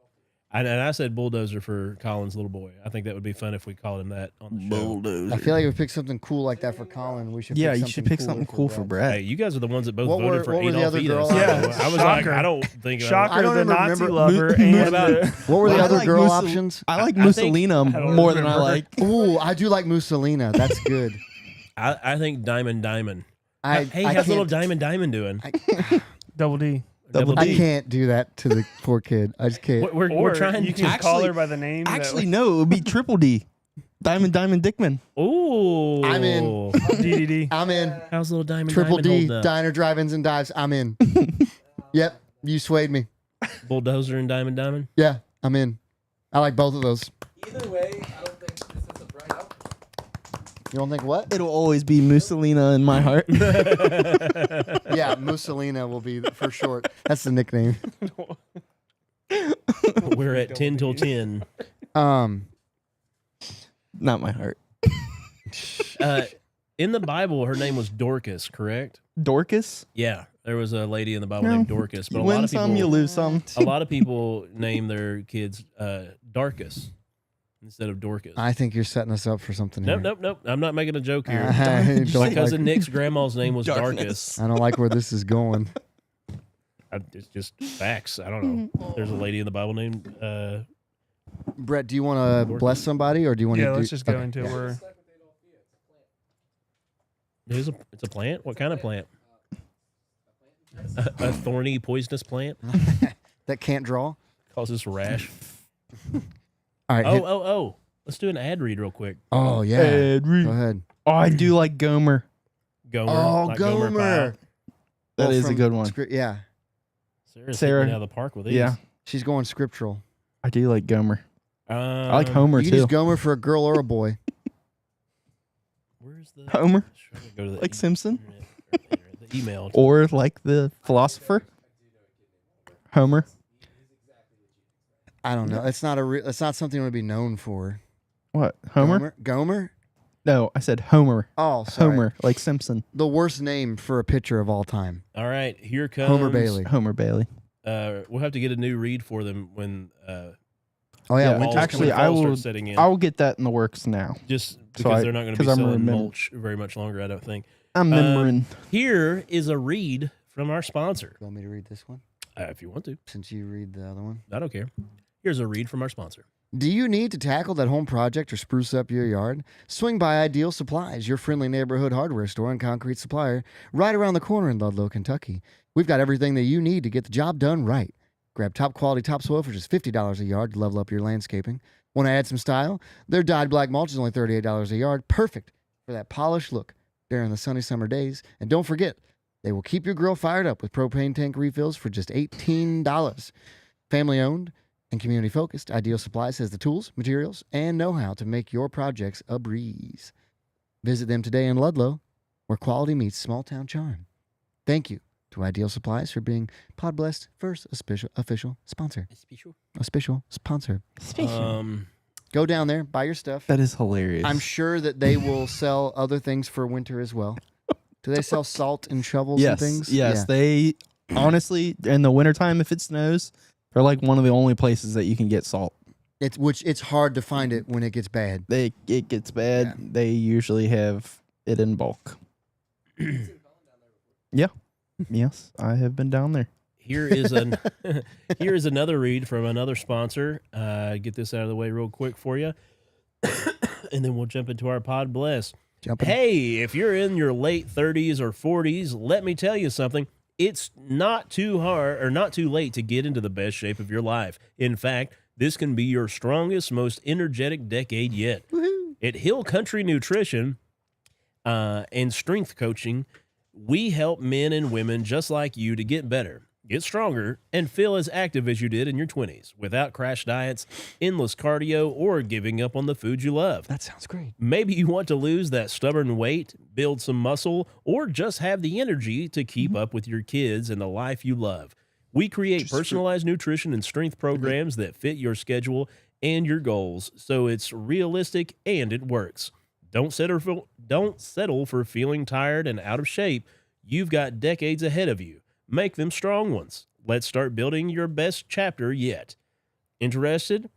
S3: And I said Bulldozer for Colin's little boy. I think that would be fun if we called him that on the show.
S4: Bulldozer.
S2: I feel like if we pick something cool like that for Colin, we should.
S4: Yeah,
S2: pick
S4: you should pick
S2: cooler
S4: something cool for
S2: Brett.
S3: Hey, you guys are the ones that both
S2: What
S3: voted
S2: were-
S3: for
S2: what were the
S3: Adolf
S2: other
S3: Ida.
S2: girl
S3: so
S1: options?
S3: I was
S1: Shocker.
S3: like, I don't think
S1: Shocker,
S2: I don't
S1: the
S2: even
S1: Nazi
S2: remember-
S1: lover
S4: What
S1: and
S3: about-
S1: the,
S2: What were the
S4: I
S2: other
S4: like
S2: girl
S4: Mussol-
S2: options?
S4: I like
S3: I think-
S4: Mussolina
S1: I don't
S4: more than I
S1: remember.
S4: like.
S2: Ooh, I do like Mussolina. That's good.
S3: I think Diamond.
S2: I
S3: Hey,
S2: I
S3: how's little
S2: can't-
S3: Diamond doing?
S1: Double D.
S4: Double
S2: I
S4: D.
S2: can't do that to the poor kid. I just can't.
S3: We're
S1: Or
S3: trying
S1: you can
S3: to.
S1: call
S4: Actually-
S1: her by the name.
S4: Actually, no, it would be Triple D. Diamond Dickman.
S3: Ooh,
S2: I'm in.
S1: DDD.
S2: I'm in.
S3: How's little Diamond?
S2: Triple D,
S3: holding up?
S2: diner, drive-ins, and dives. I'm in. Yep, you swayed me.
S3: Bulldozer and Diamond.
S2: Yeah, I'm in. I like both of those.
S6: Either way, I don't think this is a bright outcome.
S2: You don't think what?
S4: It'll always be Mussolina in my heart.
S2: Yeah, Mussolina will be for short. That's the nickname.
S3: We're at 10 till 10.
S4: Not my heart.
S3: In the Bible, her name was Dorcas, correct?
S4: Dorcas?
S3: Yeah, there was a lady in the Bible
S4: No.
S3: named Dorcas, but
S4: You
S3: a lot
S4: win
S3: of
S4: some, you
S3: people,
S4: lose some.
S3: a lot of people name their kids Darkus instead of Dorcas.
S2: I think you're setting us up for something
S3: Nope,
S2: here.
S3: nope. I'm not making a joke here.
S2: I
S3: My
S2: don't
S3: cousin
S2: like,
S3: Nick's grandma's name was
S4: Darkness.
S3: Darkus.
S2: I don't like where this is going.
S3: It's just facts. I don't know. There's a lady in the Bible named.
S2: Brett, do you want to bless somebody or do you want to?
S1: Yeah, let's just go into it. We're
S3: It's a plant. What kind of plant? A thorny, poisonous plant
S2: that can't draw.
S3: causes rash.
S2: All right.
S3: Oh! Let's do an ad read real quick.
S2: Oh yeah.
S4: Ed Reed.
S2: Go ahead.
S4: Oh, I do like Gomer.
S3: Gomer.
S2: Oh,
S3: like
S2: Gomer.
S3: Pyle.
S4: That
S2: Well,
S4: is a
S2: from
S4: good one.
S2: Yeah,
S3: Sarah's
S4: Sarah.
S3: hitting it out of the park with these.
S4: Yeah,
S2: she's going scriptural.
S4: I do like Gomer. I like
S3: Um,
S4: Homer
S2: You can
S4: too.
S2: use Gomer for a girl or a boy.
S3: Where's the
S4: Homer?
S3: Should I go to the
S4: Like Simpson?
S3: The email.
S4: Or like the philosopher. Homer.
S2: I don't know. It's not it's not something I would be known for.
S4: What? Homer?
S2: Gomer?
S4: No, I said Homer.
S2: Oh, sorry.
S4: Homer, like Simpson.
S2: The worst name for a pitcher of all time.
S3: All right, here comes
S2: Homer Bailey.
S4: Homer Bailey.
S3: We'll have to get a new read for them when
S2: Oh yeah,
S4: Yeah,
S2: Winter's
S4: actually,
S2: coming.
S4: I
S3: fall
S4: will-
S3: starts setting in.
S4: I will get that in the works now.
S3: Just because they're not going to be
S4: 'cause I'm
S3: selling
S4: remembering.
S3: mulch very much longer, I don't think.
S4: I'm remembering.
S3: Here is a read from our sponsor.
S2: You want me to read this one
S3: If you want to,
S2: since you read the other one?
S3: I don't care. Here's a read from our sponsor.
S2: Do you need to tackle that home project or spruce up your yard? Swing by Ideal Supplies, your friendly neighborhood hardware store and concrete supplier, right around the corner in Ludlow, Kentucky. We've got everything that you need to get the job done right. Grab top quality topsoil for just $50 a yard to level up your landscaping. Want to add some style? Their dyed black mulch is only $38 a yard, perfect for that polished look during the sunny summer days. And don't forget, they will keep your grill fired up with propane tank refills for just $18. Family owned and community focused, Ideal Supplies has the tools, materials, and know-how to make your projects a breeze. Visit them today in Ludlow, where quality meets small-town charm. Thank you to Ideal Supplies for being Pod Blessed first official sponsor. A special sponsor. Go down there, buy your stuff.
S4: That is hilarious.
S2: I'm sure that they will sell other things for winter as well. Do they sell salt and shovels
S4: yes,
S2: and things?
S4: yes.
S2: Yeah.
S4: They honestly, in the wintertime, if it snows, they're like one of the only places that you can get salt.
S2: It's hard to find it when it gets bad.
S4: It gets bad.
S2: Yeah.
S4: They usually have it in bulk. Yeah. Yes, I have been down there.
S3: Here is here is another read from another sponsor. Get this out of the way real quick for you, and then we'll jump into our Pod Bless. Hey, if you're in your late 30s or 40s, let me tell you something. It's not too hard or not too late to get into the best shape of your life. In fact, this can be your strongest, most energetic decade yet.
S2: Woohoo.
S3: At Hill Country Nutrition and Strength Coaching, we help men and women just like you to get better, get stronger, and feel as active as you did in your 20s without crash diets, endless cardio, or giving up on the food you love.
S2: That sounds great.
S3: Maybe you want to lose that stubborn weight, build some muscle, or just have the energy to keep up with your kids and the life you love. We create personalized nutrition and strength programs that fit your schedule and your goals, so it's realistic and it works. Don't settle for feeling tired and out of shape. You've got decades ahead of you. Make them strong ones. Let's start building your best chapter yet. Interested?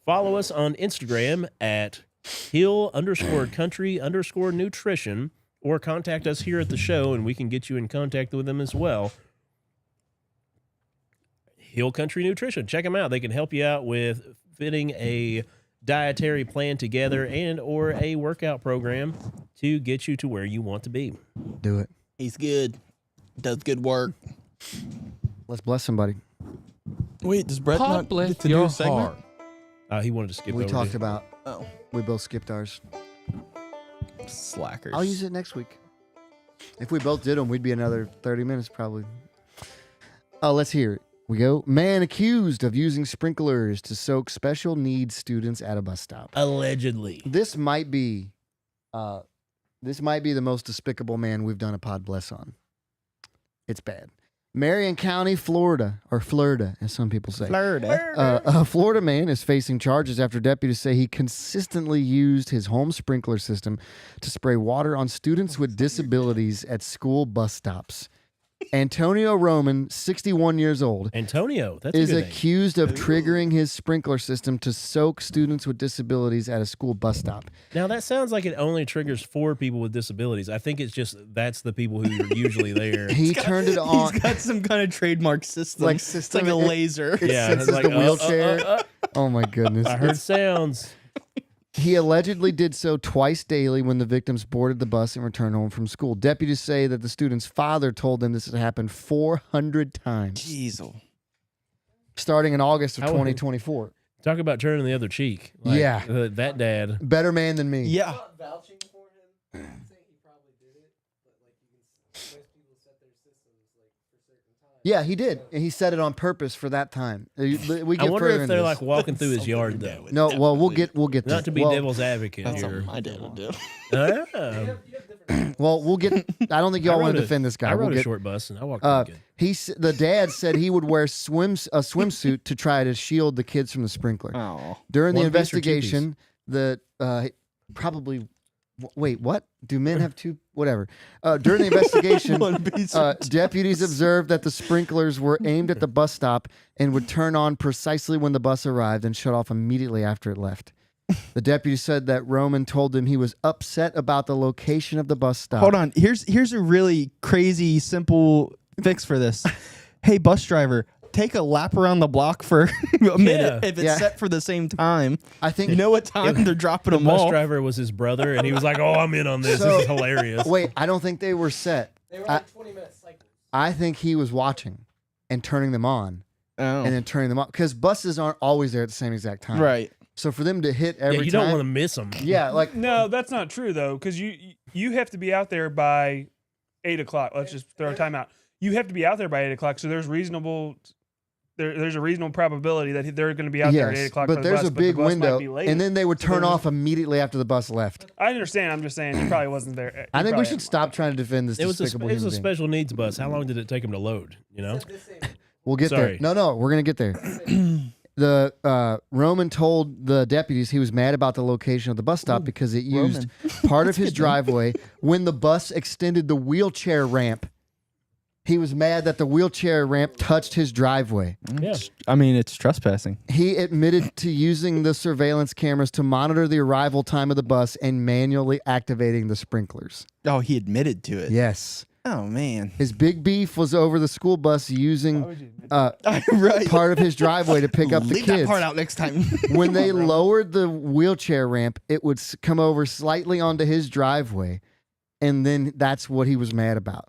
S3: Follow us on Instagram at Hill_country_nutrition, or contact us here at the show and we can get you in contact with them as well. Hill Country Nutrition. Check them out. They can help you out with fitting a dietary plan together and or a workout program to get you to where you want to be.
S2: Do it.
S4: He's good. Does good work.
S2: Let's bless somebody.
S4: Wait, does Brett
S6: Pod
S4: not
S6: bless
S4: get to do
S6: your
S4: a segment?
S6: heart.
S3: He wanted to skip
S2: We
S3: over
S2: talked
S3: to-
S2: about.
S4: Oh,
S2: We both skipped ours.
S4: slackers.
S2: I'll use it next week. If we both did them, we'd be another 30 minutes probably. Oh, let's hear it. We go. Man accused of using sprinklers to soak special needs students at a bus stop.
S3: Allegedly.
S2: This might be the most despicable man we've done a Pod Bless on. It's bad. Marion County, Florida, or Florida, as some people say.
S4: Florida.
S2: A Florida man is facing charges after deputies say he consistently used his home sprinkler system to spray water on students with disabilities at school bus stops. Antonio Roman, 61 years old,
S3: Antonio, that's
S2: is
S3: a good name.
S2: accused of triggering his sprinkler system to soak students with disabilities at a school bus stop.
S3: Now that sounds like it only triggers 4 people with disabilities. I think it's just that's the people who are usually there.
S2: He turned it on.
S4: He's got some kind of trademark system.
S2: Like
S4: It's
S2: system,
S4: like a
S2: it-
S4: laser.
S2: It
S3: Yeah,
S2: senses
S3: it's like,
S2: the wheelchair. Oh my goodness.
S3: I heard sounds.
S2: He allegedly did so twice daily when the victims boarded the bus and returned home from school. Deputies say that the student's father told them this had happened 400 times,
S4: Jeez.
S2: starting in August of
S3: How-
S2: 2024.
S3: Talk about turning the other cheek.
S2: Yeah.
S3: That dad.
S2: Better man than me.
S4: Yeah.
S6: Not vouching for him. I'm saying he probably did it, but like you can, most people set their systems like for certain times.
S2: Yeah, he did. And he said it on purpose for that time. We get
S3: I wonder
S2: further
S3: if
S2: in
S3: they're
S2: this.
S3: like walking through his yard though.
S2: No, well, we'll get
S3: Not
S2: there.
S3: to be
S2: Well,
S3: devil's advocate
S4: That's
S3: here.
S4: something my dad would do.
S3: Ah.
S6: You have different
S2: Well, we'll get. I don't think y'all want to defend this guy.
S3: I rode
S2: We'll
S3: a
S2: get.
S3: short bus and I walked pretty good.
S2: The dad said he would wear a swimsuit to try to shield the kids from the sprinkler.
S4: Oh,
S2: During the
S3: One piece or two
S2: investigation, probably. Wait, what? Do men have two? Whatever. During the investigation, deputies observed that the sprinklers were aimed at the bus stop and would turn on precisely when the bus arrived and shut off immediately after it left. The deputy said that Roman told them he was upset about the location of the bus stop.
S4: hold on. Here's a really crazy simple fix for this. Hey, bus driver, take a lap around the block for a minute. If it's set for the same time,
S2: I think.
S4: you know what time they're dropping
S3: The
S4: them
S3: bus
S4: off.
S3: driver was his brother, and he was like, "Oh, I'm in on this.
S2: So-
S3: This is hilarious."
S2: Wait, I don't think they were set.
S6: They were like 20-minute cycles.
S2: I think he was watching and turning them on
S4: Oh.
S2: and then turning them off because buses aren't always there at the same exact time.
S4: Right.
S2: So for them to hit
S3: Yeah,
S2: every
S3: you
S2: time,
S3: don't want to miss them.
S2: yeah, like
S1: No, that's not true though, because you have to be out there by 8 o'clock. Let's just throw a timeout. You have to be out there by 8 o'clock, so there's there's a reasonable probability that they're going to be out there at 8 o'clock.
S2: but
S1: for the
S2: there's
S1: bus,
S2: a
S1: the
S2: big
S1: bus might
S2: window,
S1: be late.
S2: and then they would turn
S1: there's-
S2: off immediately after the bus left.
S1: I understand. I'm just saying he probably wasn't there.
S2: I
S1: He
S2: think we
S1: probably-
S2: should stop trying to defend this
S3: It was
S2: despicable
S3: a
S2: human being.
S3: special needs bus. How long did it take him to load? You know,
S2: We'll get
S3: Sorry.
S2: there. No, we're gonna get there. The Roman told the deputies he was mad about the location of the bus stop because it used part of his driveway when the bus extended the wheelchair ramp. He was mad that the wheelchair ramp touched his driveway.
S3: yeah.
S4: I mean, it's trespassing.
S2: He admitted to using the surveillance cameras to monitor the arrival time of the bus and manually activating the sprinklers.
S4: Oh, he admitted to it.
S2: Yes.
S4: Oh man.
S2: His big beef was over the school bus using
S4: Right.
S2: part of his driveway to pick up the
S4: Leave
S2: kids.
S4: that part out next time.
S2: When they lowered the wheelchair ramp, it would come over slightly onto his driveway, and then that's what he was mad about.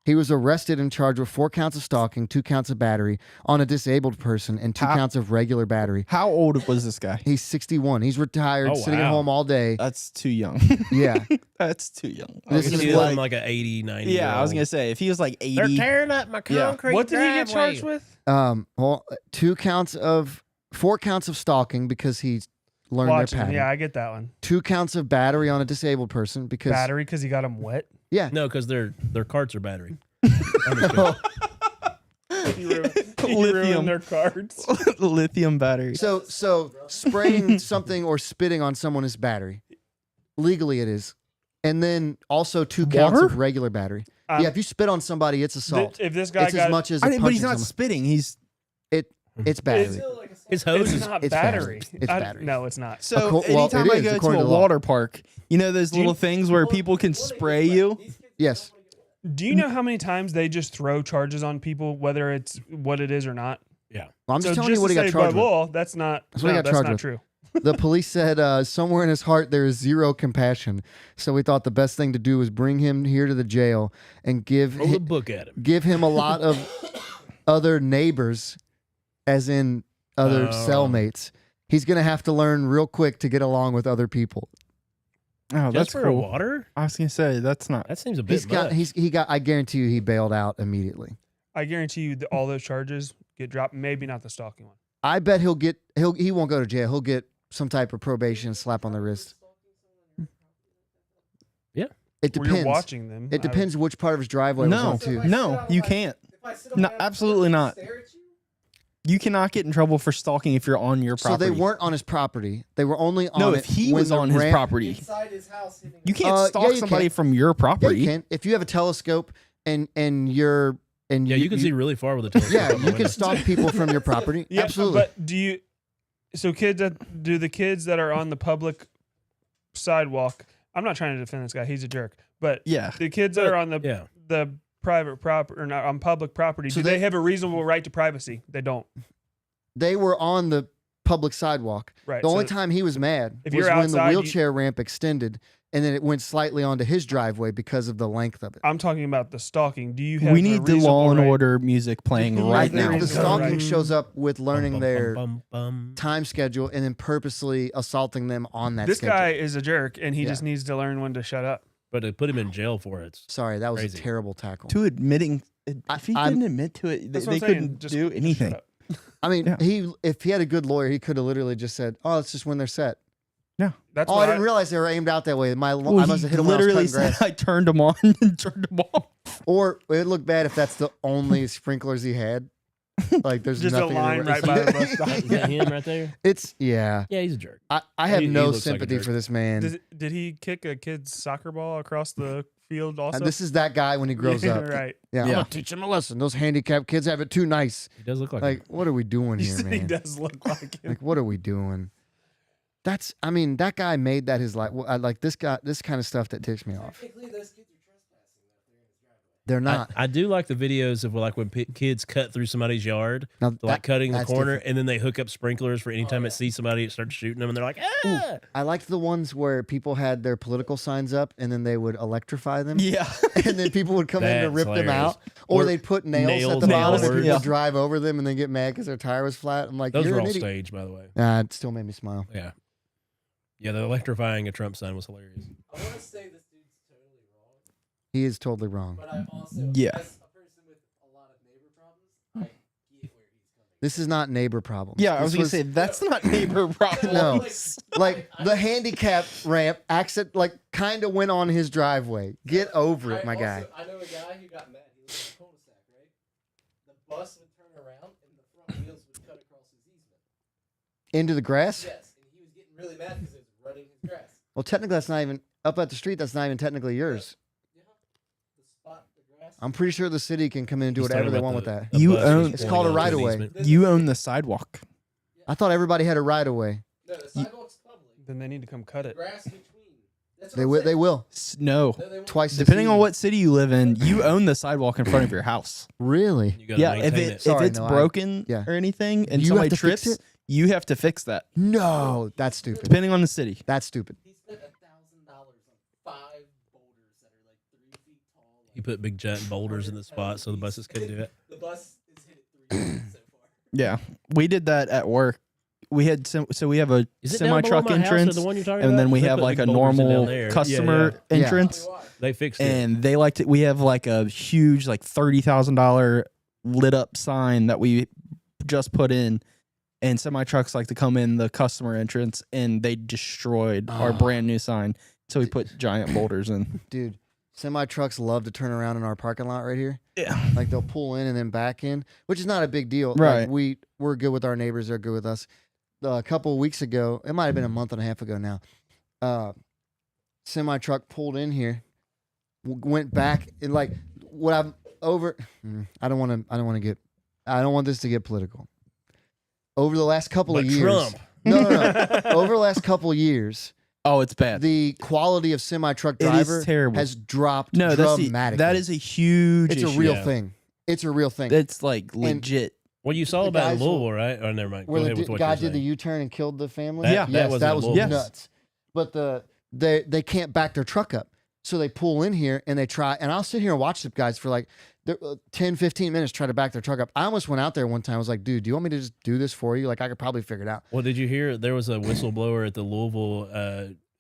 S2: He was arrested and charged with 4 counts of stalking, 2 counts of battery on a disabled person, and 2 counts of regular battery.
S4: How old was this guy?
S2: He's 61. He's retired,
S3: Oh,
S2: sitting at
S3: wow.
S2: home all day.
S4: That's too young.
S2: Yeah.
S4: That's too young.
S2: This
S3: This
S2: is
S3: is
S2: what-
S3: like a 80, 90.
S4: Yeah, I was gonna say if he was like 80.
S3: They're tearing up my
S4: Yeah.
S3: concrete.
S1: What did he get
S3: driveway.
S1: charged with?
S2: Well, 4 counts of stalking because he learned
S1: Watching.
S2: their pattern.
S1: Yeah, I get that one.
S2: 2 counts of battery on a disabled person because
S1: Battery because he got him wet.
S2: yeah.
S3: No, because their carts are battery. I'm just kidding.
S1: He ruined
S4: Lithium.
S1: their cards.
S4: Lithium battery.
S2: So spraying something or spitting on someone is battery. Legally, it is. And then also 2 counts
S4: Water?
S2: of regular battery.
S1: Um,
S2: Yeah, if you spit on somebody, it's assault.
S1: If this guy
S2: It's
S1: got
S2: as much as
S4: but he's
S2: punching
S4: not
S2: someone.
S4: spitting. He's
S2: It's battery.
S3: His hose
S1: it's
S3: is
S1: not
S2: it's
S1: battery.
S2: battery. It's battery.
S1: No, it's not.
S4: so.
S2: Well,
S4: Anytime
S2: it
S4: I
S2: is,
S4: go to
S2: according
S4: a
S2: to law.
S4: water park, you know those little things where people can spray you.
S2: Yes.
S1: Do you know how many times they just throw charges on people, whether it's what it is or not?
S3: yeah.
S2: Well, I'm just
S1: So
S2: telling you what he
S1: to
S2: got
S1: say
S2: charged
S1: by
S2: with.
S1: law, that's not.
S2: That's what he
S1: no,
S2: got
S1: that's
S2: charged
S1: not
S2: with.
S1: true.
S2: The police said somewhere in his heart there is zero compassion. So we thought the best thing to do was bring him here to the jail and
S3: Throw the book at him.
S2: give him a lot of other neighbors, as in other
S3: Oh.
S2: cellmates. He's gonna have to learn real quick to get along with other people.
S4: Oh,
S3: Just
S4: that's
S3: for a
S4: cool.
S3: water?
S4: I was gonna say that's not.
S3: That seems a bit much.
S2: He got. I guarantee you, he bailed out immediately.
S1: I guarantee you that all those charges get dropped. Maybe not the stalking one.
S2: I bet he won't go to jail. He'll get some type of probation, slap on the wrist.
S3: Yeah.
S2: It
S1: Where you're
S2: depends.
S1: watching them.
S2: It depends which part of his driveway
S4: No.
S2: was on too.
S4: No, you can't. No, absolutely not. You cannot get in trouble for stalking if you're on your
S2: So
S4: property.
S2: they weren't on his property. They were only on
S4: No,
S2: it
S4: if he
S2: when
S4: was
S2: the
S4: on his
S2: ramp-
S4: property,
S6: Inside his house.
S4: you can't
S2: yeah,
S4: stalk
S2: you
S4: somebody
S2: can.
S4: from your
S2: Yeah,
S4: property.
S2: you can. If you have a telescope and you're and
S3: Yeah, you can see really far with a telescope.
S2: Yeah,
S3: out the
S2: you
S3: window.
S2: can stalk people from your property.
S1: Yeah,
S2: Absolutely.
S1: But do you? So do the kids that are on the public sidewalk? I'm not trying to defend this guy. He's a jerk. But
S4: Yeah.
S1: the kids that are on the
S3: Yeah.
S1: the private property or not on public property,
S2: So
S1: do they
S2: they-
S1: have a reasonable right to privacy? They don't.
S2: They were on the public sidewalk.
S1: Right.
S2: The only
S1: so
S2: time he was mad
S1: if
S2: was
S1: you're
S2: when
S1: outside,
S2: the
S1: you-
S2: wheelchair ramp extended and then it went slightly onto his driveway because of the length of it.
S1: I'm talking about the stalking. Do you have?
S4: We
S1: a
S4: need the
S1: reasonable
S4: Law and
S1: right-
S4: Order music playing
S1: Yeah,
S2: I
S4: right
S2: think
S4: now.
S2: the
S1: Reasonable
S2: stalking
S1: right.
S2: shows up with learning
S3: Bum,
S2: their
S3: bum, bum.
S2: time schedule and then purposely assaulting them on that
S1: This
S2: schedule.
S1: guy is a jerk, and he
S2: Yeah.
S1: just needs to learn when to shut up.
S3: But to put him in jail for it.
S2: Sorry, that was
S3: Crazy.
S2: a terrible tackle.
S4: To admitting, if he
S2: I'm-
S4: didn't admit to it,
S1: That's what
S4: they
S1: I'm saying.
S4: couldn't
S1: Just-
S4: do
S1: just
S4: anything.
S1: shut up.
S2: I mean,
S4: Yeah.
S2: if he had a good lawyer, he could have literally just said, "Oh, it's just when they're set."
S1: That's
S2: Oh,
S1: what
S2: I didn't realize they were aimed out that way.
S4: Well,
S2: I must have hit them when I was
S4: literally
S2: cutting
S4: said
S2: grass.
S4: I turned them on and turned them off.
S2: Or it'd look bad if that's the only sprinklers he had. Like there's
S1: Just a
S2: nothing
S1: line
S2: anywhere.
S1: right by the bus stop.
S3: Is that him right there?
S2: It's yeah.
S3: Yeah, he's a jerk.
S2: I have
S3: He
S2: no
S3: looks like a
S2: sympathy
S3: jerk.
S2: for this man.
S1: Did he kick a kid's soccer ball across the field also?
S2: This is that guy when he grows
S1: Yeah,
S2: up.
S1: right.
S2: Yeah, I'm
S4: Yeah.
S2: gonna teach him a lesson. Those handicapped kids have it too nice.
S3: He does look like,
S2: Like, what are we doing
S1: He
S2: here,
S1: said he
S2: man?
S1: does look like him.
S2: Like, what are we doing? I mean, that guy made that his life. I like this guy. This kind of stuff that ticks me off.
S6: Technically, those kids are trespassing if they're in his driveway.
S2: They're not.
S3: I do like the videos of like when kids cut through somebody's yard,
S2: Now,
S3: like cutting the
S2: that's
S3: corner,
S2: different.
S3: and then they hook up sprinklers for anytime it sees somebody, it starts shooting them, and they're like, ah!
S2: I liked the ones where people had their political signs up and then they would electrify them.
S4: Yeah.
S2: And then people would come in to
S3: That's
S2: rip them
S3: hilarious.
S2: out. Or
S3: Or
S2: they'd put nails at
S3: nails
S2: the bottom and
S3: downward.
S2: people
S4: Yeah.
S2: would drive over them and then get mad because their tire was flat. I'm like,
S3: Those
S2: you're
S3: were
S2: an
S3: all
S2: idiot.
S3: staged, by the way.
S2: Nah, it still made me smile.
S3: Yeah. Yeah, the electrifying a Trump sign was hilarious.
S6: I want to say this dude's totally wrong,
S2: He is totally wrong.
S6: but I also,
S4: Yeah.
S6: as a person with a lot of neighbor problems, I get where he's coming.
S2: This is not neighbor problems.
S4: Yeah, I was
S2: This
S4: gonna say that's not neighbor problem.
S2: No. Like the handicap ramp kind of went on his driveway. Get over it, my guy.
S6: I know a guy who got mad. He lived in a cul-de-sac, right? The bus would turn around and the front wheels would cut across his easement.
S2: Into the grass?
S6: Yes, and he was getting really mad because it was running his grass.
S2: Well, technically, that's not even up at the street. That's not even technically yours.
S6: Yeah, the spot, the grass.
S2: I'm pretty sure the city can come in and do
S3: He's
S2: whatever
S3: talking
S2: they
S3: about
S2: want with
S3: the-
S2: that.
S3: the
S4: You
S3: bus was
S4: own-
S2: It's
S3: pulling
S2: called a
S3: onto an
S2: right-of-way.
S3: easement.
S4: You own the sidewalk.
S2: I thought everybody had a right of way.
S6: No, the sidewalk's public.
S1: Then they need to come cut
S6: The
S1: it.
S6: grass between. That's what
S2: They
S6: I'm
S2: will.
S6: saying.
S2: They will.
S4: No.
S6: No, they won't.
S2: Twice. this
S4: Depending on
S2: season.
S4: what city you live in, you own the sidewalk in front of your house.
S2: Really?
S3: You gotta
S4: Yeah, if
S3: maintain
S4: if
S2: Sorry,
S4: it's
S2: no,
S4: broken
S2: yeah.
S4: or anything and
S2: You have
S4: somebody
S2: to fix
S4: trips,
S2: it?
S4: you have to fix that.
S2: No, that's stupid.
S4: Depending on the city.
S2: That's stupid.
S6: He spent $1,000 on 5 boulders that are like 3 feet tall.
S3: He put big giant boulders in the spot so the buses couldn't do it.
S6: The bus is hit it 3 times so far.
S4: Yeah, we did that at work. We had so we have a
S3: Is it down
S4: semi
S3: below
S4: truck
S3: my house or
S4: entrance,
S3: the one you're talking
S4: and then
S3: about?
S4: we
S3: They
S4: have
S3: put
S4: like a
S3: big boulders in down
S4: normal
S3: there.
S4: customer
S2: Yeah.
S4: entrance.
S6: Tell me why.
S3: They fixed it.
S4: And they liked it. We have like a huge, like $30,000 lit up sign that we just put in, and semi trucks like to come in the customer entrance, and they destroyed our
S2: Oh.
S4: brand new sign. So we put giant boulders in.
S2: Dude, semi trucks love to turn around in our parking lot right here.
S4: Yeah.
S2: Like they'll pull in and then back in, which is not a big deal.
S4: Right.
S2: Like we're good with our neighbors. They're good with us. A couple of weeks ago, it might have been a month and a half ago now. Semi truck pulled in here, went back and like what I'm over. I don't want this to get political. Over the last couple
S3: But
S2: of years,
S3: Trump.
S2: no. Over the last couple of years,
S4: Oh, it's bad.
S2: the quality of semi truck
S4: It is
S2: driver
S4: terrible.
S2: has dropped
S4: No,
S2: dramatically.
S4: that is a huge
S2: it's a
S4: issue.
S2: real
S3: Yeah.
S2: thing. It's a real thing.
S4: It's like legit.
S3: Well, you saw
S2: The
S3: about in
S2: guys will-
S3: Louisvil, right? Oh, never mind. Go
S2: Where
S3: ahead
S2: the
S3: with what
S2: guy
S3: you're
S2: did the
S3: saying.
S2: U-turn and killed the family.
S3: That-
S4: Yeah.
S3: that
S2: yes,
S3: was
S2: that
S3: in
S2: was
S3: Louisville.
S4: Yes.
S2: nuts. But they can't back their truck up, so they pull in here and they try. And I'll sit here and watch the guys for like 10, 15 minutes try to back their truck up. I almost went out there one time. I was like, dude, do you want me to just do this for you? Like I could probably figure it out.
S3: Well, did you hear there was a whistleblower at the Louisville?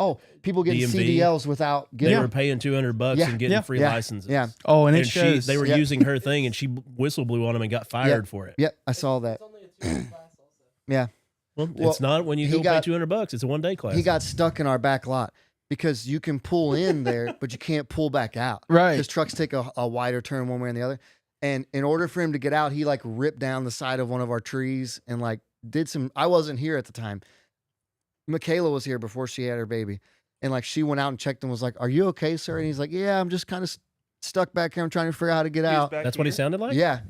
S2: Oh, people getting
S3: DMV?
S2: CDLs without
S3: They
S2: getting.
S3: were paying $200
S2: Yeah.
S3: and getting
S4: Yeah.
S3: free
S2: Yeah.
S3: licenses.
S2: Yeah.
S4: Oh, and it
S3: And
S4: shows.
S3: they were
S2: Yeah.
S3: using her thing, and she whistle blew on him and got fired for it.
S2: Yeah, I saw that.
S6: It's only a 2-week class also.
S2: Yeah.
S3: Well,
S2: Well,
S3: it's not when you
S2: he
S3: go
S2: got-
S3: pay $200. It's a 1 day class.
S2: He got stuck in our back lot because you can pull in there, but you can't pull back out.
S4: Right.
S2: Because trucks take a wider turn one way or the other. And in order for him to get out, he like ripped down the side of one of our trees and like did some. I wasn't here at the time. Michaela was here before she had her baby. And like she went out and checked and was like, "Are you okay, sir?" And he's like, "Yeah, I'm just kind of stuck back here. I'm trying to figure out how to get out."
S3: That's what he sounded like?
S2: Yeah.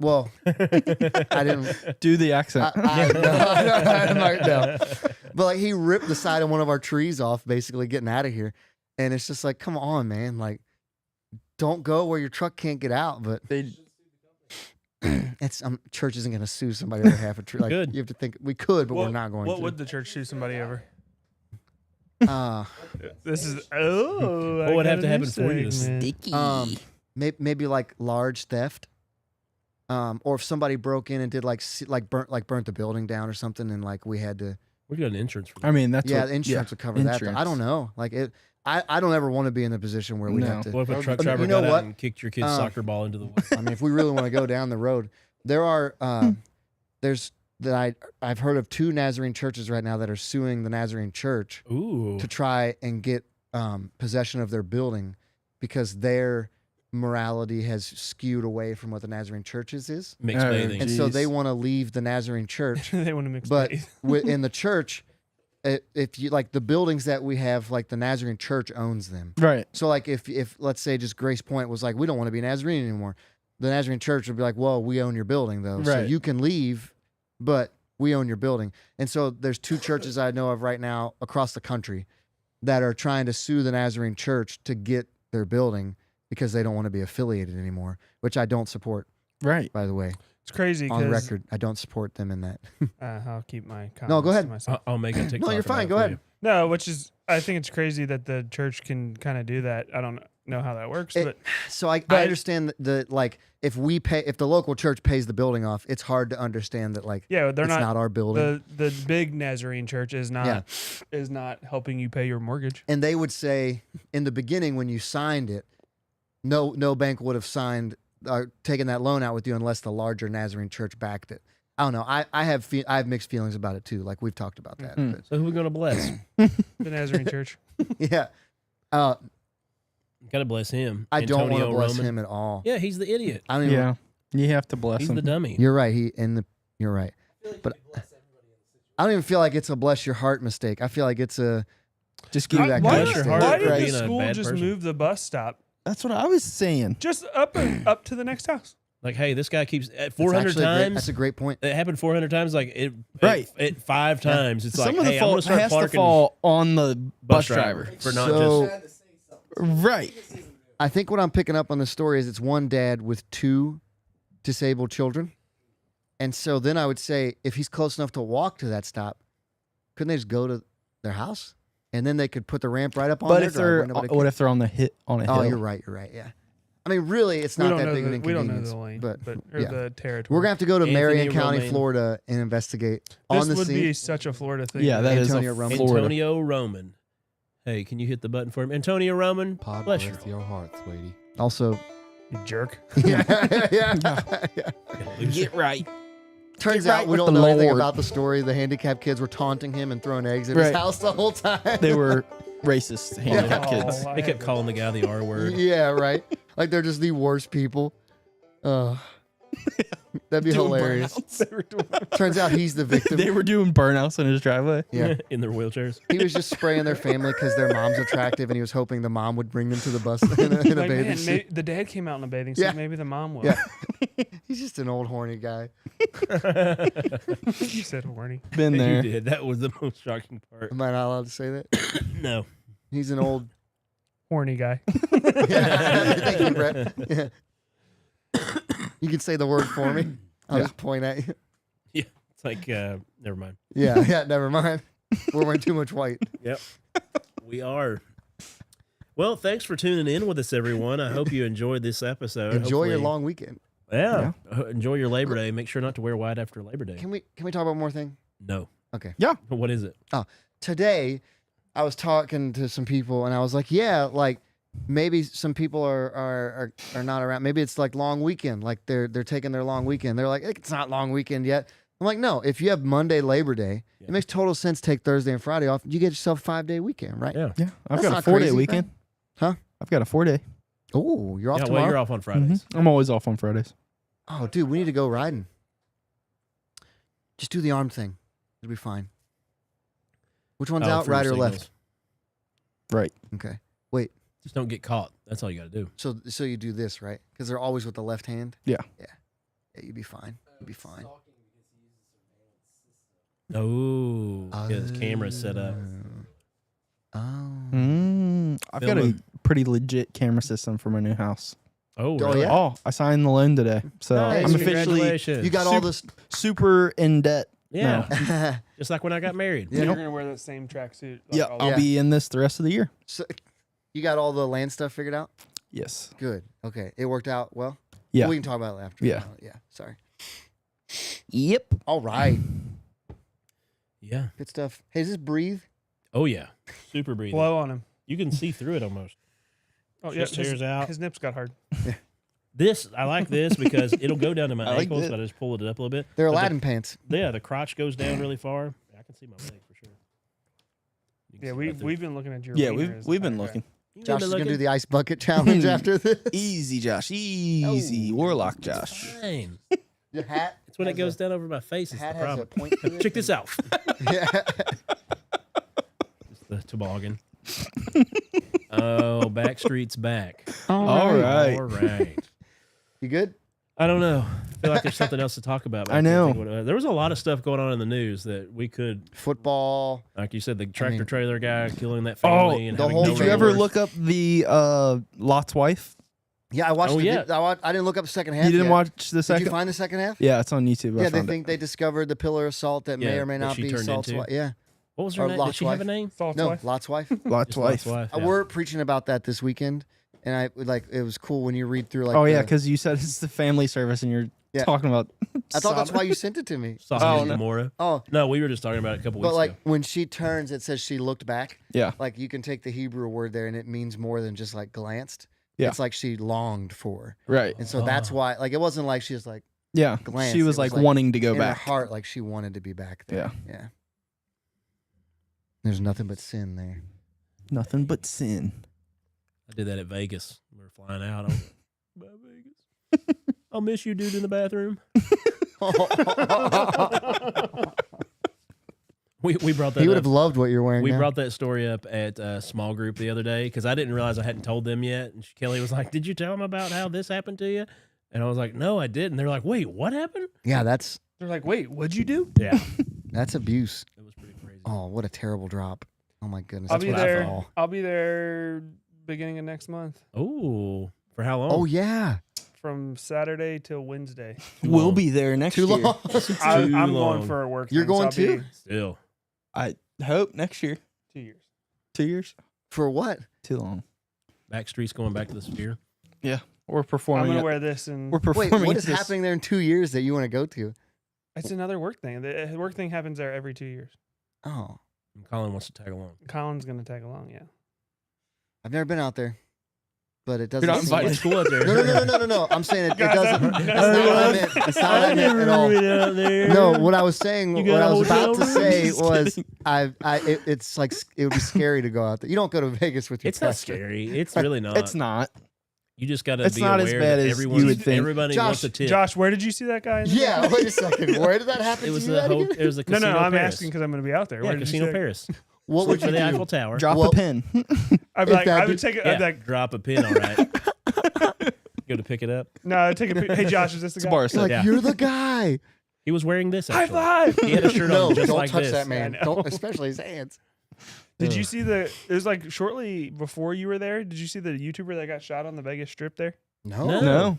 S2: Well, I didn't.
S4: Do the accent.
S2: I'm not- no. But like he ripped the side of one of our trees off, basically getting out of here. And it's just like, come on, man. Like, don't go where your truck can't get out. But it's church isn't going to sue somebody over half a tree. Like,
S3: Could.
S2: you have to think we could, but we're not going
S1: What
S2: to.
S1: would the church sue somebody over?
S2: This
S1: This is
S3: What would have to happen for you to
S4: Sticky.
S2: maybe like large theft. Or if somebody broke in and did like burnt the building down or something, and like we had to.
S3: We got an insurance for that.
S4: I mean, that's
S2: Yeah,
S4: what,
S2: the insurance would cover that. But I
S4: insurance.
S2: don't know. Like it, I don't ever want to be in the position where we
S4: No.
S2: have to.
S3: What if a truck
S2: You
S3: driver
S2: know
S3: got
S2: what?
S3: out and kicked your kid's
S2: Uh,
S3: soccer ball into the wall?
S2: I mean, if we really want to go down the road, there are there's that I've heard of 2 Nazarene churches right now that are suing the Nazarene church
S3: Ooh.
S2: to try and get possession of their building because their morality has skewed away from what the Nazarene churches is.
S3: Mixed bathing.
S2: And so
S4: Jeez.
S2: they want to leave the Nazarene church.
S1: They want to mix
S2: But
S1: faith.
S2: in the church, if you like the buildings that we have, like the Nazarene church owns them.
S4: Right.
S2: So like if let's say just Grace Point was like, we don't want to be Nazarene anymore, the Nazarene church would be like, well, we own your building though, so
S4: Right.
S2: you can leave, but we own your building. And so there's 2 churches I know of right now across the country that are trying to sue the Nazarene church to get their building because they don't want to be affiliated anymore, which I don't support,
S4: Right.
S2: by the way.
S1: It's crazy.
S2: On
S1: 'cause,
S2: record, I don't support them in that.
S1: I'll keep my comments
S2: No, go ahead.
S1: to myself.
S3: I'll make a TikTok.
S2: No, you're
S3: about
S2: fine.
S3: it
S2: Go
S3: for
S2: ahead.
S3: you.
S1: No, which is I think it's crazy that the church can kind of do that. I don't know how that works,
S2: It-
S1: but
S2: So I
S1: But-
S2: understand that like if the local church pays the building off, it's hard to understand that like
S1: yeah, they're
S2: it's not our building.
S1: the big Nazarene church is not
S2: Yeah.
S1: is not helping you pay your mortgage.
S2: And they would say in the beginning when you signed it, no bank would have signed or taken that loan out with you unless the larger Nazarene church backed it. I don't know. I have mixed feelings about it too. Like we've talked about that.
S4: Mhm.
S2: But,
S3: So who are we going to bless?
S1: The Nazarene church.
S2: yeah.
S3: Got to bless him.
S2: I don't want to
S3: Antonio
S2: bless
S3: Roman.
S2: him at all.
S3: Yeah, he's the idiot.
S2: I don't even,
S4: Yeah. You have to bless
S3: He's
S4: him.
S3: the dummy.
S2: You're right. You're right. But I don't even feel like it's a bless your heart mistake. I feel like it's a
S4: Just give
S2: Why-
S4: that
S2: why
S4: guy
S2: does-
S4: a
S2: why
S1: Why
S4: stick.
S1: did
S3: Right.
S1: the
S3: Being a
S1: school
S3: bad
S1: just
S3: person.
S1: move the bus stop
S4: That's what I was saying.
S1: just up to the next house?
S3: Like, hey, this guy keeps
S2: that's
S3: 400
S2: actually a great-
S3: times.
S2: That's a great point.
S3: It happened 400 times. Like it,
S4: Right.
S3: It 5 times. It's
S4: Some
S3: like,
S4: of the
S3: hey, I'm going
S4: fault
S3: to start
S4: has to
S3: parking
S4: fall on the
S3: bus driver for not
S2: So-
S3: just.
S6: Had to say something.
S4: Right.
S2: I think what I'm picking up on the story is it's one dad with 2 disabled children. And so then I would say if he's close enough to walk to that stop, couldn't they just go to their house? And then they could put the ramp right up on
S4: But
S2: their
S4: if they're
S2: driveway. Nobody
S4: what
S2: could-
S4: if they're on a hill?
S2: Oh, you're right. Yeah. I mean, really, it's not that big of an
S1: we don't know
S2: inconvenience.
S1: the lane,
S2: but
S1: or
S2: yeah.
S1: the territory.
S2: We're going to have to go to
S3: Anthony
S2: Marion County,
S3: Romaine.
S2: Florida and investigate
S1: This
S2: on the
S1: would
S2: scene.
S1: be such a Florida thing.
S4: Yeah, that is
S2: Antonio
S4: a
S2: Roman.
S4: Florida.
S3: Antonio Roman. Hey, can you hit the button for him? Antonio Roman.
S5: Pod
S3: Bless
S5: bless your heart, sweetie.
S2: Also,
S1: You jerk.
S2: yeah.
S3: Get
S4: right.
S2: Turns
S4: Get
S2: out
S4: right
S2: we
S4: with
S2: don't
S4: the
S2: know anything
S4: Lord.
S2: about the story. The handicapped kids were taunting him and throwing eggs at his
S4: Right.
S2: house the whole time.
S4: They were racist handicapped kids.
S1: Oh,
S3: They kept calling the guy the R word.
S2: Yeah, right. Like they're just the worst people. That'd be
S4: Doing
S2: hilarious.
S4: burnouts.
S2: Turns out he's the victim.
S4: They were doing burnouts in his driveway.
S2: Yeah.
S3: In their wheelchairs.
S2: He was just spraying their family because their mom's attractive, and he was hoping the mom would bring them to the bus in a
S1: Like,
S2: bathing
S1: man,
S2: suit.
S1: the dad came out in a bathing suit.
S2: Yeah.
S1: Maybe the mom will.
S2: Yeah. He's just an old horny guy.
S1: You said horny.
S4: Been
S3: You
S4: there.
S3: did. That was the most shocking part.
S2: Am I not allowed to say that?
S3: No.
S2: He's an old.
S1: Horny guy.
S2: Yeah. Thank you, Brett. Yeah. You can say the word for me. I'll
S4: Yeah.
S2: just point at you.
S3: It's like, never mind.
S2: Yeah. Never mind. We're wearing too much white.
S3: Yep. We are. Well, thanks for tuning in with us, everyone. I hope you enjoyed this episode.
S2: Enjoy your
S3: Hopefully-
S2: long weekend.
S3: Yeah. Enjoy your Labor Day. Make sure not to wear white after Labor Day.
S2: Can we talk about one more thing?
S3: No.
S2: Okay.
S3: What is it?
S2: Today I was talking to some people and I was like, yeah, like maybe some people are not around. Maybe it's like long weekend. Like they're taking their long weekend. They're like, it's not long weekend yet. I'm like, no, if you have Monday, Labor Day,
S3: Yeah.
S2: it makes total sense to take Thursday and Friday off. You get yourself a 5-day weekend, right?
S3: Yeah.
S4: Yeah. I've
S2: That's
S4: got a
S2: not
S4: 4-day
S2: crazy,
S4: weekend.
S2: Huh?
S4: I've got a 4-day.
S2: Oh, you're off
S3: Yeah,
S2: tomorrow?
S3: well, you're off on Fridays.
S4: I'm always off on Fridays.
S2: Oh, dude, we need to go riding. Just do the arm thing. It'll be fine. Which one's
S3: Oh,
S2: out,
S3: for
S2: right or
S3: signals.
S2: left?
S4: Right.
S2: Okay.
S3: Just don't get caught. That's all you got to do.
S2: So you do this, right? Because they're always with the left hand.
S4: Yeah.
S2: Yeah, you'd be fine. You'd be fine.
S6: Stalking because he uses surveillance system.
S3: Oh, get his camera set up.
S2: Oh.
S4: I've got a
S3: Filming.
S4: pretty legit camera system for my new house.
S3: Oh,
S2: Oh,
S3: really?
S2: yeah?
S4: Oh, I signed the loan today. So
S2: Nice.
S4: I'm officially
S3: Congratulations.
S2: You got all this.
S4: super in debt.
S3: Yeah.
S4: No.
S3: Just like when I got married.
S2: Yeah.
S1: You're gonna wear that same tracksuit. Like,
S4: Yeah,
S1: all the-
S4: I'll
S2: Yeah.
S4: be in this the rest of the year.
S2: So, you got all the land stuff figured out?
S4: Yes.
S2: Good. Okay. It worked out well?
S4: Yeah.
S2: We can talk about it after.
S4: Yeah.
S2: Yeah. Sorry.
S4: Yep.
S2: All right.
S3: Yeah.
S2: Good stuff. Hey, does this breathe?
S3: Oh, yeah. Super breathing.
S1: blow on him.
S3: You can see through it almost.
S1: Oh yeah,
S3: Just tears out.
S1: His nips got hard.
S3: This I like this because it'll go down to my
S4: I like
S3: ankles,
S4: this.
S3: but I just pull it up a little bit.
S2: They're
S3: But
S2: Aladdin pants.
S3: the crotch goes down really far. I can see my leg for sure. You can
S1: Yeah,
S3: see
S1: we
S3: right there.
S1: we've been looking at your.
S4: Yeah,
S1: wiener as the
S4: we've been
S1: entire
S4: looking.
S3: You
S2: Josh
S3: been
S2: is gonna do
S3: looking?
S2: the ice bucket challenge after this.
S4: Easy, Josh. Easy. Warlock, Josh.
S3: Fine.
S2: Your hat.
S3: It's when it
S2: has
S3: goes
S2: a-
S3: down over my face. Is the
S2: Hat has a
S3: problem.
S2: point to it.
S3: Check this out.
S2: Yeah.
S3: It's the toboggan. Oh, Backstreet's back.
S4: All right.
S3: All right.
S2: You good?
S3: I don't know. I feel like there's something else to talk about. but
S4: I
S3: can't
S4: know.
S3: think what it was. There was a lot of stuff going on in the news that we could,
S2: Football.
S3: like you said, the tractor
S2: mean-
S3: trailer guy killing that family. and
S2: the
S3: having
S2: whole
S3: no
S4: Did you ever
S3: remorse.
S4: look up the Lot's wife?
S2: Yeah, I watched.
S3: Oh,
S2: the
S3: yeah.
S2: I didn't look up the second half.
S4: You didn't
S2: yet.
S4: watch the
S2: Did
S4: second?
S2: you find the second half?
S4: Yeah, it's on YouTube. I
S2: Yeah, they
S4: found it.
S2: think they discovered the pillar of salt that may
S3: Yeah,
S2: or may
S3: that
S2: not
S3: she
S2: be
S3: turned
S2: salt's
S3: into.
S2: wife. Yeah.
S3: What was her
S2: Or
S3: name? Did
S2: Lot's
S3: she have a
S2: wife.
S3: name?
S1: Salt's
S2: No,
S1: wife.
S2: Lot's wife.
S4: Lot's
S3: Just
S4: wife.
S3: Lot's wife. Yeah.
S2: We're preaching about that this weekend, and I like it was cool when you read through like.
S4: Oh yeah,
S2: the-
S4: because you said it's the family service, and you're
S2: Yeah.
S4: talking about.
S2: I thought that's
S4: Sodom.
S2: why you sent it to me.
S3: Sausage
S4: Oh,
S3: and
S4: no.
S3: Gomorrah.
S2: Oh,
S3: No, we were just talking about it a couple
S2: but
S3: weeks
S2: like
S3: ago.
S2: when she turns, it says she looked back.
S4: Yeah.
S2: Like you can take the Hebrew word there, and it means more than just like glanced.
S4: Yeah.
S2: It's like she longed for,
S4: Right.
S2: and so that's
S3: Oh.
S2: why. Like it wasn't like she was like
S4: Yeah.
S2: glance,
S4: She
S2: it
S4: was
S2: was
S4: like
S2: like
S4: wanting to go
S2: in
S4: back.
S2: her heart, like she wanted to be back there.
S4: Yeah.
S2: Yeah. There's nothing but sin there.
S4: Nothing but sin.
S3: I did that at Vegas. We were flying out. I was like, bye, Vegas. I'll miss you, dude, in the bathroom. We brought that
S2: He would
S3: up.
S2: have loved what you're wearing.
S3: We
S2: now.
S3: brought that story up at a small group the other day because I didn't realize I hadn't told them yet. And Kelly was like, "Did you tell them about how this happened to you?" And I was like, "No, I didn't." They're like, "Wait, what happened?"
S2: Yeah, that's
S1: They're like, wait, what'd you do?
S3: Yeah,
S2: abuse.
S3: it was pretty crazy.
S2: Oh, what a terrible drop. Oh my goodness.
S1: I'll
S2: That's
S1: be
S2: what I
S1: there.
S2: thought.
S1: I'll be there beginning of next month,
S3: Oh, for how long?
S2: Oh yeah.
S1: from Saturday till Wednesday.
S4: We'll
S3: long.
S4: be there next
S2: Too
S4: year.
S2: long.
S1: I'm
S3: long.
S1: going for a work.
S2: You're
S1: thing, so
S2: going
S1: I'll be
S2: too?
S3: Still,
S4: I hope next year.
S1: 2 years.
S4: 2 years?
S2: For what?
S4: Too long.
S3: Backstreet's going back to the Sphere.
S4: We're
S1: I'm
S4: performing.
S1: gonna
S4: at-
S1: wear this, and
S4: We're
S2: Wait,
S4: performing.
S2: what
S4: at
S2: is
S4: this-
S2: happening there in 2 years that you want to go to?
S1: it's another work thing. The work thing happens there every 2 years.
S2: Oh,
S3: And Colin wants to tag along.
S1: Colin's gonna tag along. Yeah.
S2: I've never been out there, but it doesn't.
S4: not
S2: seem
S4: invited.
S2: like-
S3: It's cool out there.
S2: No. I'm saying it
S1: Guys,
S2: doesn't.
S1: I've-
S2: It's not what I meant. It's not what I meant at all.
S3: out there.
S2: No, what I was saying,
S3: You
S2: what
S3: got
S2: I
S3: a
S2: was about
S3: hotel
S2: to
S3: room?
S2: say
S4: Just
S2: was,
S4: kidding.
S2: it's like it would be scary to go out there. You don't go to Vegas with your.
S3: It's not
S2: pastor.
S3: scary. It's really not.
S4: It's not.
S3: You just got to
S4: It's
S3: be
S4: not
S3: aware
S4: as bad
S3: that
S4: as
S3: everyone,
S4: you would think.
S3: everybody
S2: Josh,
S3: wants a tip.
S1: Josh, where did you see that guy? in the
S2: Yeah, wait a second. Where did that happen
S3: it
S2: to
S3: was
S2: you?
S3: a
S2: at
S3: ho-
S2: again?
S3: it was a
S1: No,
S3: casino.
S1: no, I'm
S3: Paris.
S1: asking because I'm gonna be out there.
S3: Yeah,
S1: Where did you
S3: Casino
S1: see that?
S3: Paris.
S2: What would
S3: For
S2: you
S3: the
S2: do?
S3: Eiffel Tower.
S4: Drop
S2: Well-
S4: a pin.
S1: I'd be
S2: If
S1: like,
S2: that
S1: I would
S2: dude-
S1: take it.
S3: Yeah,
S1: I'd be like,
S3: drop a pin. All right. Go to pick it up.
S1: no, I'd take a. Hey, Josh, is this the
S4: It's a
S1: guy?
S4: bar
S2: You're
S4: set.
S2: like,
S3: Yeah.
S2: you're the guy.
S3: He was wearing this.
S1: High
S3: Actually.
S1: five.
S3: He had a shirt
S2: No,
S3: on just
S2: don't
S3: like
S2: touch
S3: this.
S2: that man.
S1: I know.
S2: Don't, especially his hands.
S1: Did you see the? It was like shortly before you were there. Did you see the YouTuber that got shot on the Vegas Strip there?
S2: No.
S3: No.
S4: No.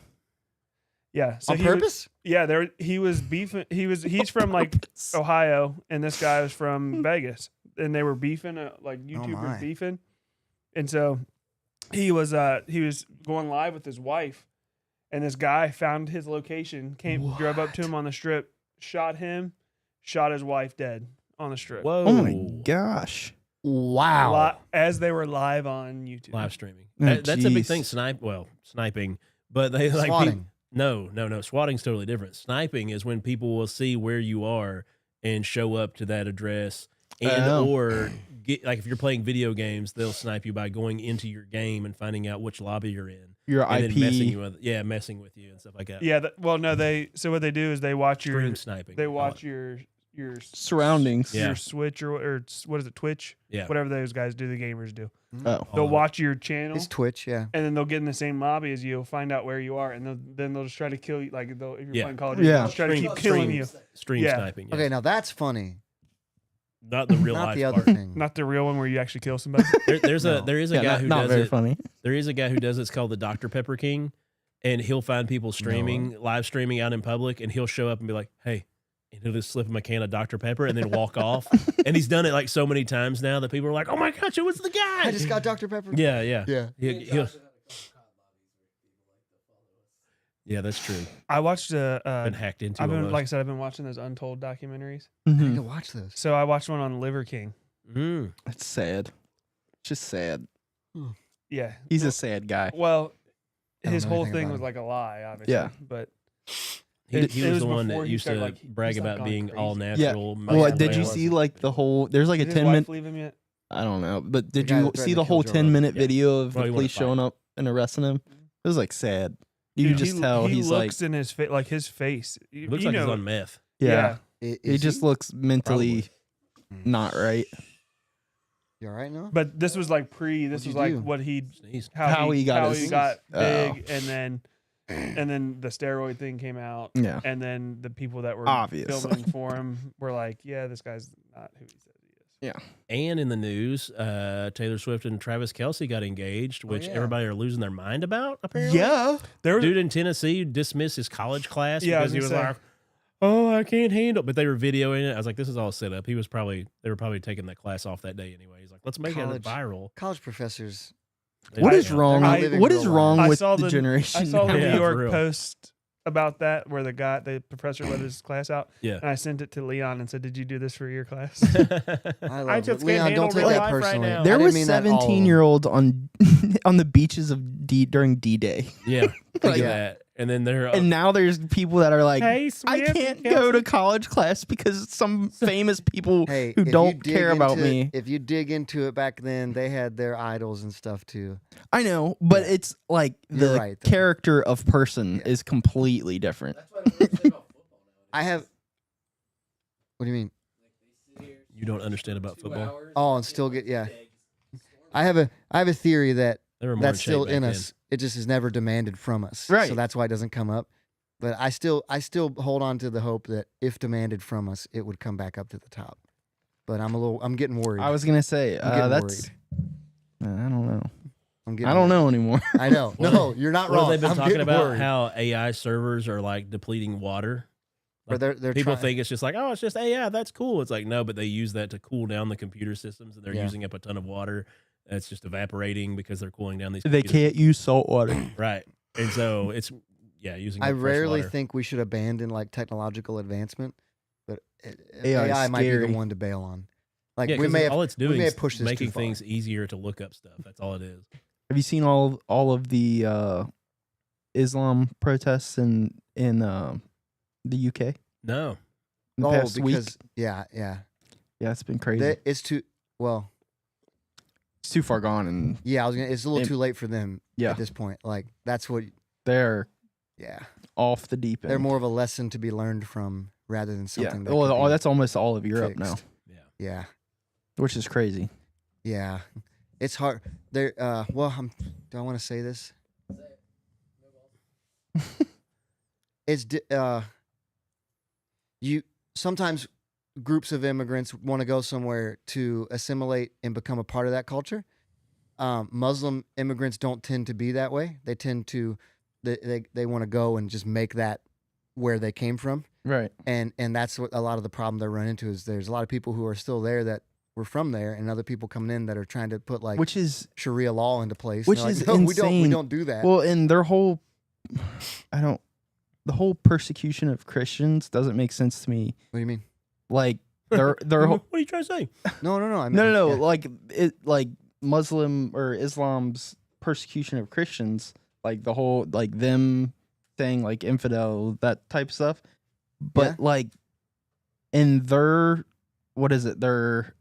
S1: Yeah. So
S2: On
S1: he was-
S2: purpose?
S1: yeah, there he was beefing. He's from like Ohio, and this guy was from Vegas, and they were beefing. Like YouTubers
S2: my.
S1: beefing, and so he was going live with his wife, and this guy found his location, drove up to him on the strip, shot him, shot his wife dead on the strip.
S3: Whoa.
S4: Oh my gosh.
S2: Wow.
S1: As they were live on YouTube.
S3: Live streaming.
S4: Oh,
S3: That's a big
S4: jeez.
S3: thing. Sniping. But they like
S2: Swatting.
S3: No. Swatting's totally different. Sniping is when people will see where you are and show up to that address, and
S4: Oh.
S3: or get like if you're playing video games, they'll snipe you by going into your game and finding out which lobby you're in,
S4: Your
S3: and
S4: IP.
S3: then messing with you and stuff like that.
S1: Yeah. Well, no, so what they do is they watch your
S3: Stream sniping.
S1: they
S3: call
S1: watch
S3: it.
S4: Oh. Surroundings.
S3: Yeah.
S1: your Switch or what is it, Twitch?
S3: Yeah.
S1: Whatever those guys do, the gamers do.
S4: Oh.
S3: All
S1: They'll
S3: of it.
S1: watch your channel,
S2: It's Twitch, yeah.
S1: and then they'll get in the same lobby as you, find out where you are, and then they'll just try to kill you. Like if you're
S3: Yeah.
S1: playing Call of Duty,
S4: Yeah.
S1: they'll just try to
S3: Stream-
S1: keep killing you.
S3: Stream
S1: Yeah.
S3: sniping. Yes.
S2: Okay, now that's funny.
S3: Not the real
S2: Not
S3: life
S2: the other
S3: part.
S2: thing.
S1: Not the real one where you actually kill somebody.
S3: There is
S2: No.
S3: a
S4: Yeah,
S3: guy
S4: not,
S3: who
S4: not
S3: does
S4: very
S3: it.
S4: funny.
S3: There is a guy who does it. It's called the Dr. Pepper King, and he'll find people streaming, live streaming out in public, and he'll show up and be like, "Hey," and he'll just slip him a can of Dr. Pepper and then walk off. And he's done it like so many times now that people are like, "Oh my gosh, it was the guy!"
S2: I just got Dr. Pepper.
S3: yeah, yeah,
S2: Yeah.
S3: He'll- yeah. That's true.
S1: I watched
S3: Been hacked into.
S1: I've been
S3: almost.
S1: like I said, I've been watching those Untold documentaries.
S2: I
S4: Mhm.
S2: need to watch this.
S1: So I watched one on Liver King.
S3: Mm.
S4: It's sad. Just sad.
S1: Yeah.
S4: He's a sad guy.
S1: Well, his
S2: know
S1: whole
S2: anything
S1: thing
S2: about
S1: was
S2: him.
S1: like a lie, obviously.
S4: Yeah.
S1: But
S3: He
S1: It
S3: was
S1: was
S3: the one
S1: before
S3: that
S1: he
S3: used
S1: started,
S3: to
S1: like,
S3: brag
S1: he started
S3: about
S1: going
S3: being
S1: crazy.
S3: all
S4: Yeah.
S3: natural.
S4: Well,
S3: muscle
S4: did you
S3: man.
S4: see like the whole? There's like a
S1: did his
S4: 10-minute.
S1: wife leave him yet?
S4: I don't know, but did
S2: guy
S4: you
S2: that threatened
S4: see
S2: to
S4: the
S2: kill
S4: whole
S2: Joe Rogan.
S4: 10-minute
S3: Yeah.
S4: video of
S3: Well,
S4: the
S3: he wanted
S4: police
S3: to fight.
S4: showing up and arresting him? It was like sad. You could just tell
S1: he
S4: he's like,
S1: looks in his face, like his face.
S3: It looks like he's on meth.
S4: yeah,
S2: I-
S4: he
S2: is
S4: just looks mentally
S3: Probably.
S4: not right.
S2: You all right now?
S1: But this was like pre. This
S2: What'd
S1: was
S2: you
S1: like
S2: do?
S1: what he
S3: Sneezed.
S4: How he got his-
S1: got
S4: Oh.
S1: big, and then the steroid thing came out,
S4: Yeah,
S1: and then the people that were
S4: Obviously.
S1: filming for him were like, "Yeah, this guy's not who he says he is."
S3: And in the news, Taylor Swift and Travis Kelce got engaged, which
S2: yeah.
S3: everybody are losing their mind about. Apparently,
S4: yeah.
S1: There was
S3: dude in Tennessee dismissed his college class
S1: Yeah, I
S3: because he
S1: was
S3: was
S1: gonna say.
S3: like, "Oh, I can't handle." But they were videoing it. I was like, "This is all set up." They were probably taking that class off that day anyway. He's like, "Let's make
S2: College.
S3: it viral."
S2: College professors.
S4: What is
S3: Yeah.
S4: wrong?
S2: They're not
S4: with-
S2: living
S4: what is
S2: real
S4: wrong
S1: I
S4: with
S1: saw
S4: the generation?
S1: I saw the
S3: Yeah,
S1: New
S3: for
S1: York
S3: real.
S1: Post about that where the professor let his class out.
S3: Yeah.
S1: And I sent it to Leon and said, "Did you do this for your class?"
S2: I love
S3: just
S2: it. Leon,
S3: can't
S2: don't
S3: handle
S2: take
S3: real
S2: that
S3: life right
S2: personally.
S3: now.
S4: There
S2: I didn't
S4: was
S2: mean that all of them.
S4: 17-year-olds on on the beaches of during D-Day,
S3: Yeah, think
S4: Like-
S3: of that. And then they're
S4: and now there's people that are like,
S3: Hey,
S4: I
S3: Swift
S4: can't
S3: and
S4: go
S3: Kelce.
S4: to college class because some famous people
S2: Hey,
S4: who
S2: if you
S4: don't
S2: dig
S4: care about
S2: into-
S4: me.
S2: If you dig into it back then, they had their idols and stuff too.
S4: I know, but it's like
S2: You're
S4: the
S2: right, though.
S4: character of person
S2: Yeah.
S4: is completely different.
S6: That's why I don't understand about football now.
S2: I have. What do you mean?
S6: Like they sit here
S3: you don't understand about
S6: 2
S3: football.
S6: hours
S2: Oh, and still get
S6: yeah.
S2: I have a theory that
S3: They were more
S2: that's
S3: shape
S2: still
S3: back
S2: in
S3: then.
S2: us. It just is never demanded from us.
S4: Right.
S2: So that's why it doesn't come up. But I still hold on to the hope that if demanded from us, it would come back up to the top. But I'm getting worried.
S4: I was gonna say
S2: I'm getting
S4: that's. I don't know.
S2: I'm getting
S4: I don't
S2: worried.
S4: know anymore.
S2: I know. No, you're not
S3: What
S2: wrong.
S3: have they been
S2: I'm
S3: talking
S2: getting
S3: about?
S2: worried.
S3: How AI servers are like depleting water.
S2: Or they're
S3: People
S2: trying-
S3: think it's just like, oh, it's just AI. That's cool. It's like, no, but they use that to cool down the computer systems, and they're
S2: Yeah.
S3: using up a ton of water. It's just evaporating because they're cooling down these.
S4: They
S3: computers.
S4: can't use salt water.
S3: Right, and so it's using.
S2: I
S3: up fresh
S2: rarely
S3: water.
S2: think we should abandon like technological advancement, but
S4: AI is
S2: AI might be
S4: scary.
S2: the one to bail on. Like
S3: Yeah,
S2: we
S3: 'cause
S2: may have
S3: all it's
S2: we
S3: doing
S2: may
S3: is
S2: have pushed this
S3: making
S2: too far.
S3: things easier to look up stuff. That's all it is.
S4: Have you seen all of the Islam protests in the UK
S3: No,
S4: in the past week?
S2: because yeah,
S4: Yeah, it's been crazy.
S2: it's too well.
S4: It's too far gone, and
S2: Yeah, it's a little
S4: It-
S2: too late for them
S4: yeah,
S2: at this point. Like that's what.
S4: they're
S2: Yeah,
S4: off the deep end.
S2: they're more of a lesson to be learned from rather than
S4: yeah.
S2: something. That
S4: Well,
S2: could be
S4: that's almost all of Europe now,
S2: fixed.
S3: yeah,
S2: Yeah,
S4: which is crazy.
S2: yeah. It's hard. There. Well, do I want to say this? It's you sometimes groups of immigrants want to go somewhere to assimilate and become a part of that culture. Muslim immigrants don't tend to be that way. They tend to they want to go and just make that where they came from.
S4: Right.
S2: And that's what a lot of the problem they run into is there's a lot of people who are still there that were from there and other people coming in that are trying to put like
S4: Which is
S2: Sharia law into place.
S4: Which
S2: And they're
S4: is
S2: like, no, we
S4: insane.
S2: don't do that.
S4: well, and their whole the whole persecution of Christians doesn't make sense to me.
S2: What do you mean?
S4: Like their
S3: what
S4: whole
S3: are you trying to say?
S2: No. I mean,
S4: no.
S2: yeah.
S4: Like it, like Muslim or Islam's persecution of Christians, like the whole like them saying like infidel, that type of stuff. But
S2: Yeah.
S4: like in their what is it? They're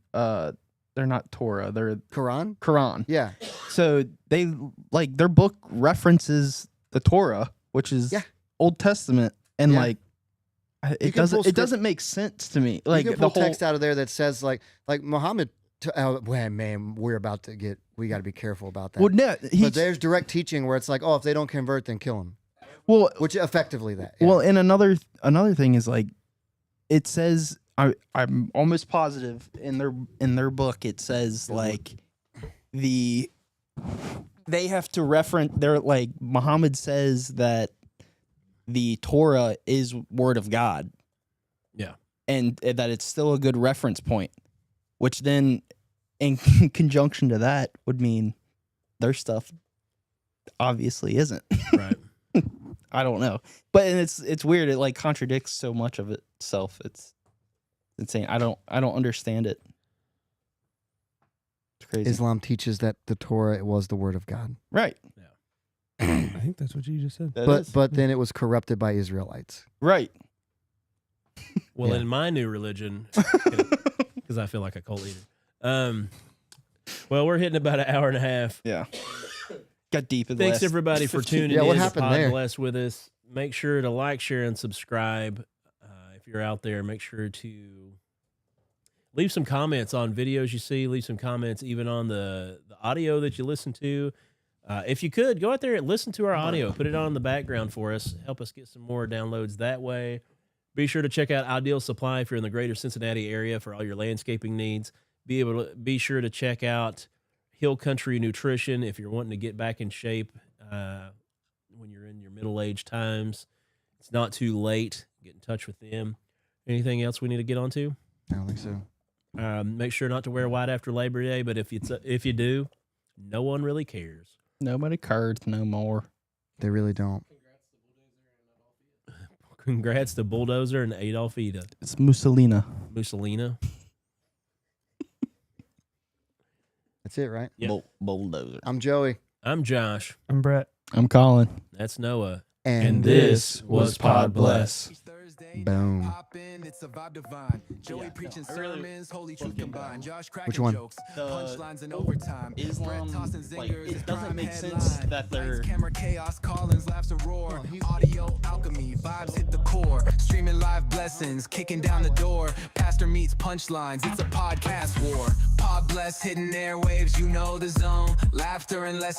S4: not Torah. They're
S2: Quran?
S4: Quran.
S2: Yeah.
S4: So they like their book references the Torah, which is
S2: Yeah.
S4: Old Testament, and
S2: Yeah.
S4: like
S2: You
S4: it
S2: can pull
S4: doesn't
S2: script-
S4: it doesn't make sense to me. Like
S2: you can
S4: the
S2: pull
S4: whole
S2: text out of there that says like Muhammad. Well, man, we got to be careful about that.
S4: well, no, he
S2: but there's direct teaching where it's like, oh, if they don't convert, then kill them.
S4: well
S2: Which effectively that. Yeah.
S4: well, and another thing is like it says I'm almost positive in their book it says like they have to reference their like Muhammad says that the Torah is word of God.
S3: Yeah.
S4: And that it's still a good reference point, which then in conjunction to that would mean their stuff obviously isn't.
S3: Right.
S4: I don't know. But and it's weird. It like contradicts so much of itself. It's insane. I don't understand it. It's crazy.
S2: Islam teaches that the Torah was the word of God.
S4: Right.
S3: Yeah.
S1: I think that's what you just said.
S4: That is.
S2: but then it was corrupted by Israelites.
S4: Right.
S3: Well,
S2: Yeah.
S3: in my new religion, because I feel like a cult leader. Well, we're hitting about an hour and a half.
S4: Yeah. Got deep in the
S3: Thanks
S4: last
S3: everybody for
S4: 15
S3: tuning
S2: Yeah, what
S3: in to
S2: happened
S3: Pod
S2: there?
S3: Bless with us. Make sure to like, share, and subscribe. If you're out there, make sure to leave some comments on videos you see. Leave some comments even on the audio that you listen to. If you could, go out there and listen to our audio. Put it on in the background for us. Help us get some more downloads that way. Be sure to check out Ideal Supply if you're in the greater Cincinnati area for all your landscaping needs. Be sure to check out Hill Country Nutrition if you're wanting to get back in shape when you're in your middle-aged times. It's not too late. Get in touch with them. Anything else we need to get onto?
S2: I don't think so.
S3: Make sure not to wear white after Labor Day, but if you do, no one really cares.
S4: Nobody cares no more.
S2: They really don't.
S3: Congrats to Bulldozer and Adolf Ida.
S4: It's Mussolina.
S3: Mussolina.
S2: That's it, right?
S3: Yep.
S4: Bulldozer.
S2: I'm Joey.
S3: I'm Josh.
S1: I'm Brett.
S4: I'm Colin.
S3: That's Noah.
S2: And
S3: this was Pod Bless.
S5: Each Thursday,
S2: Boom.
S5: pop in, it's a vibe divine. Joey preaching
S4: I really
S5: sermons, holy truth combined. Josh cracking
S2: Which one?
S5: jokes,
S4: The
S5: punchlines in overtime.
S4: Islam,
S5: Brett tossing
S4: like,
S5: zingers,
S4: it
S5: it's
S4: doesn't
S5: prime
S4: make sense
S5: headline.
S4: that they're-
S5: Lights, camera, chaos, Collins laughs a roar. Audio alchemy, vibes hit the core. Streaming live blessings, kicking down the door. Pastor meets punchlines, it's a podcast war. Pod Bless hitting airwaves, you know the zone. Laughter and lessons.